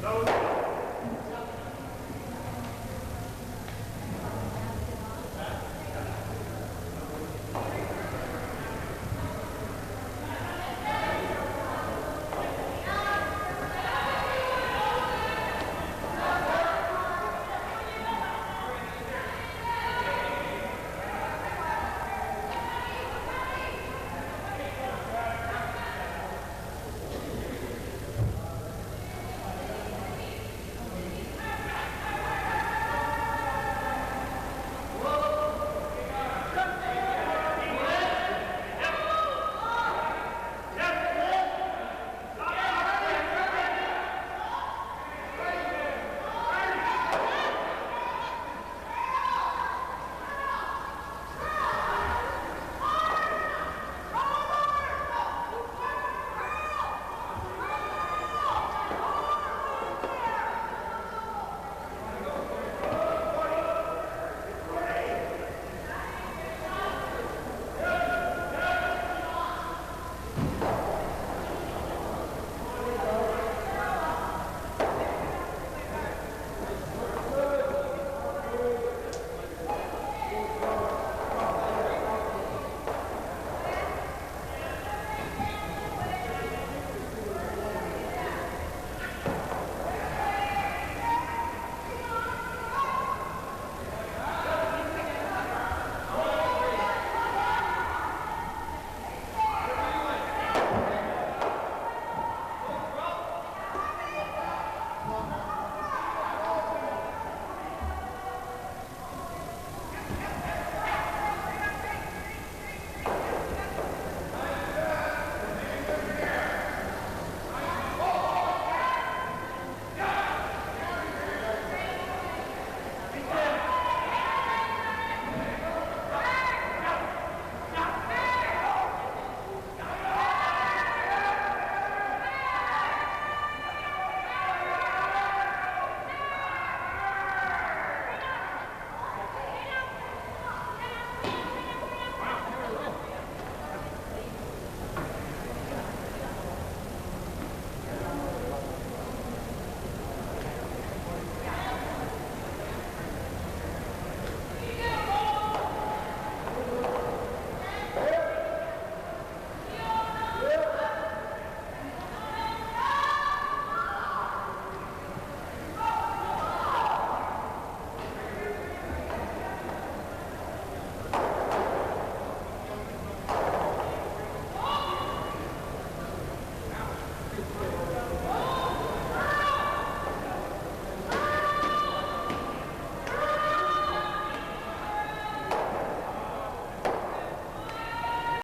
S1: Go.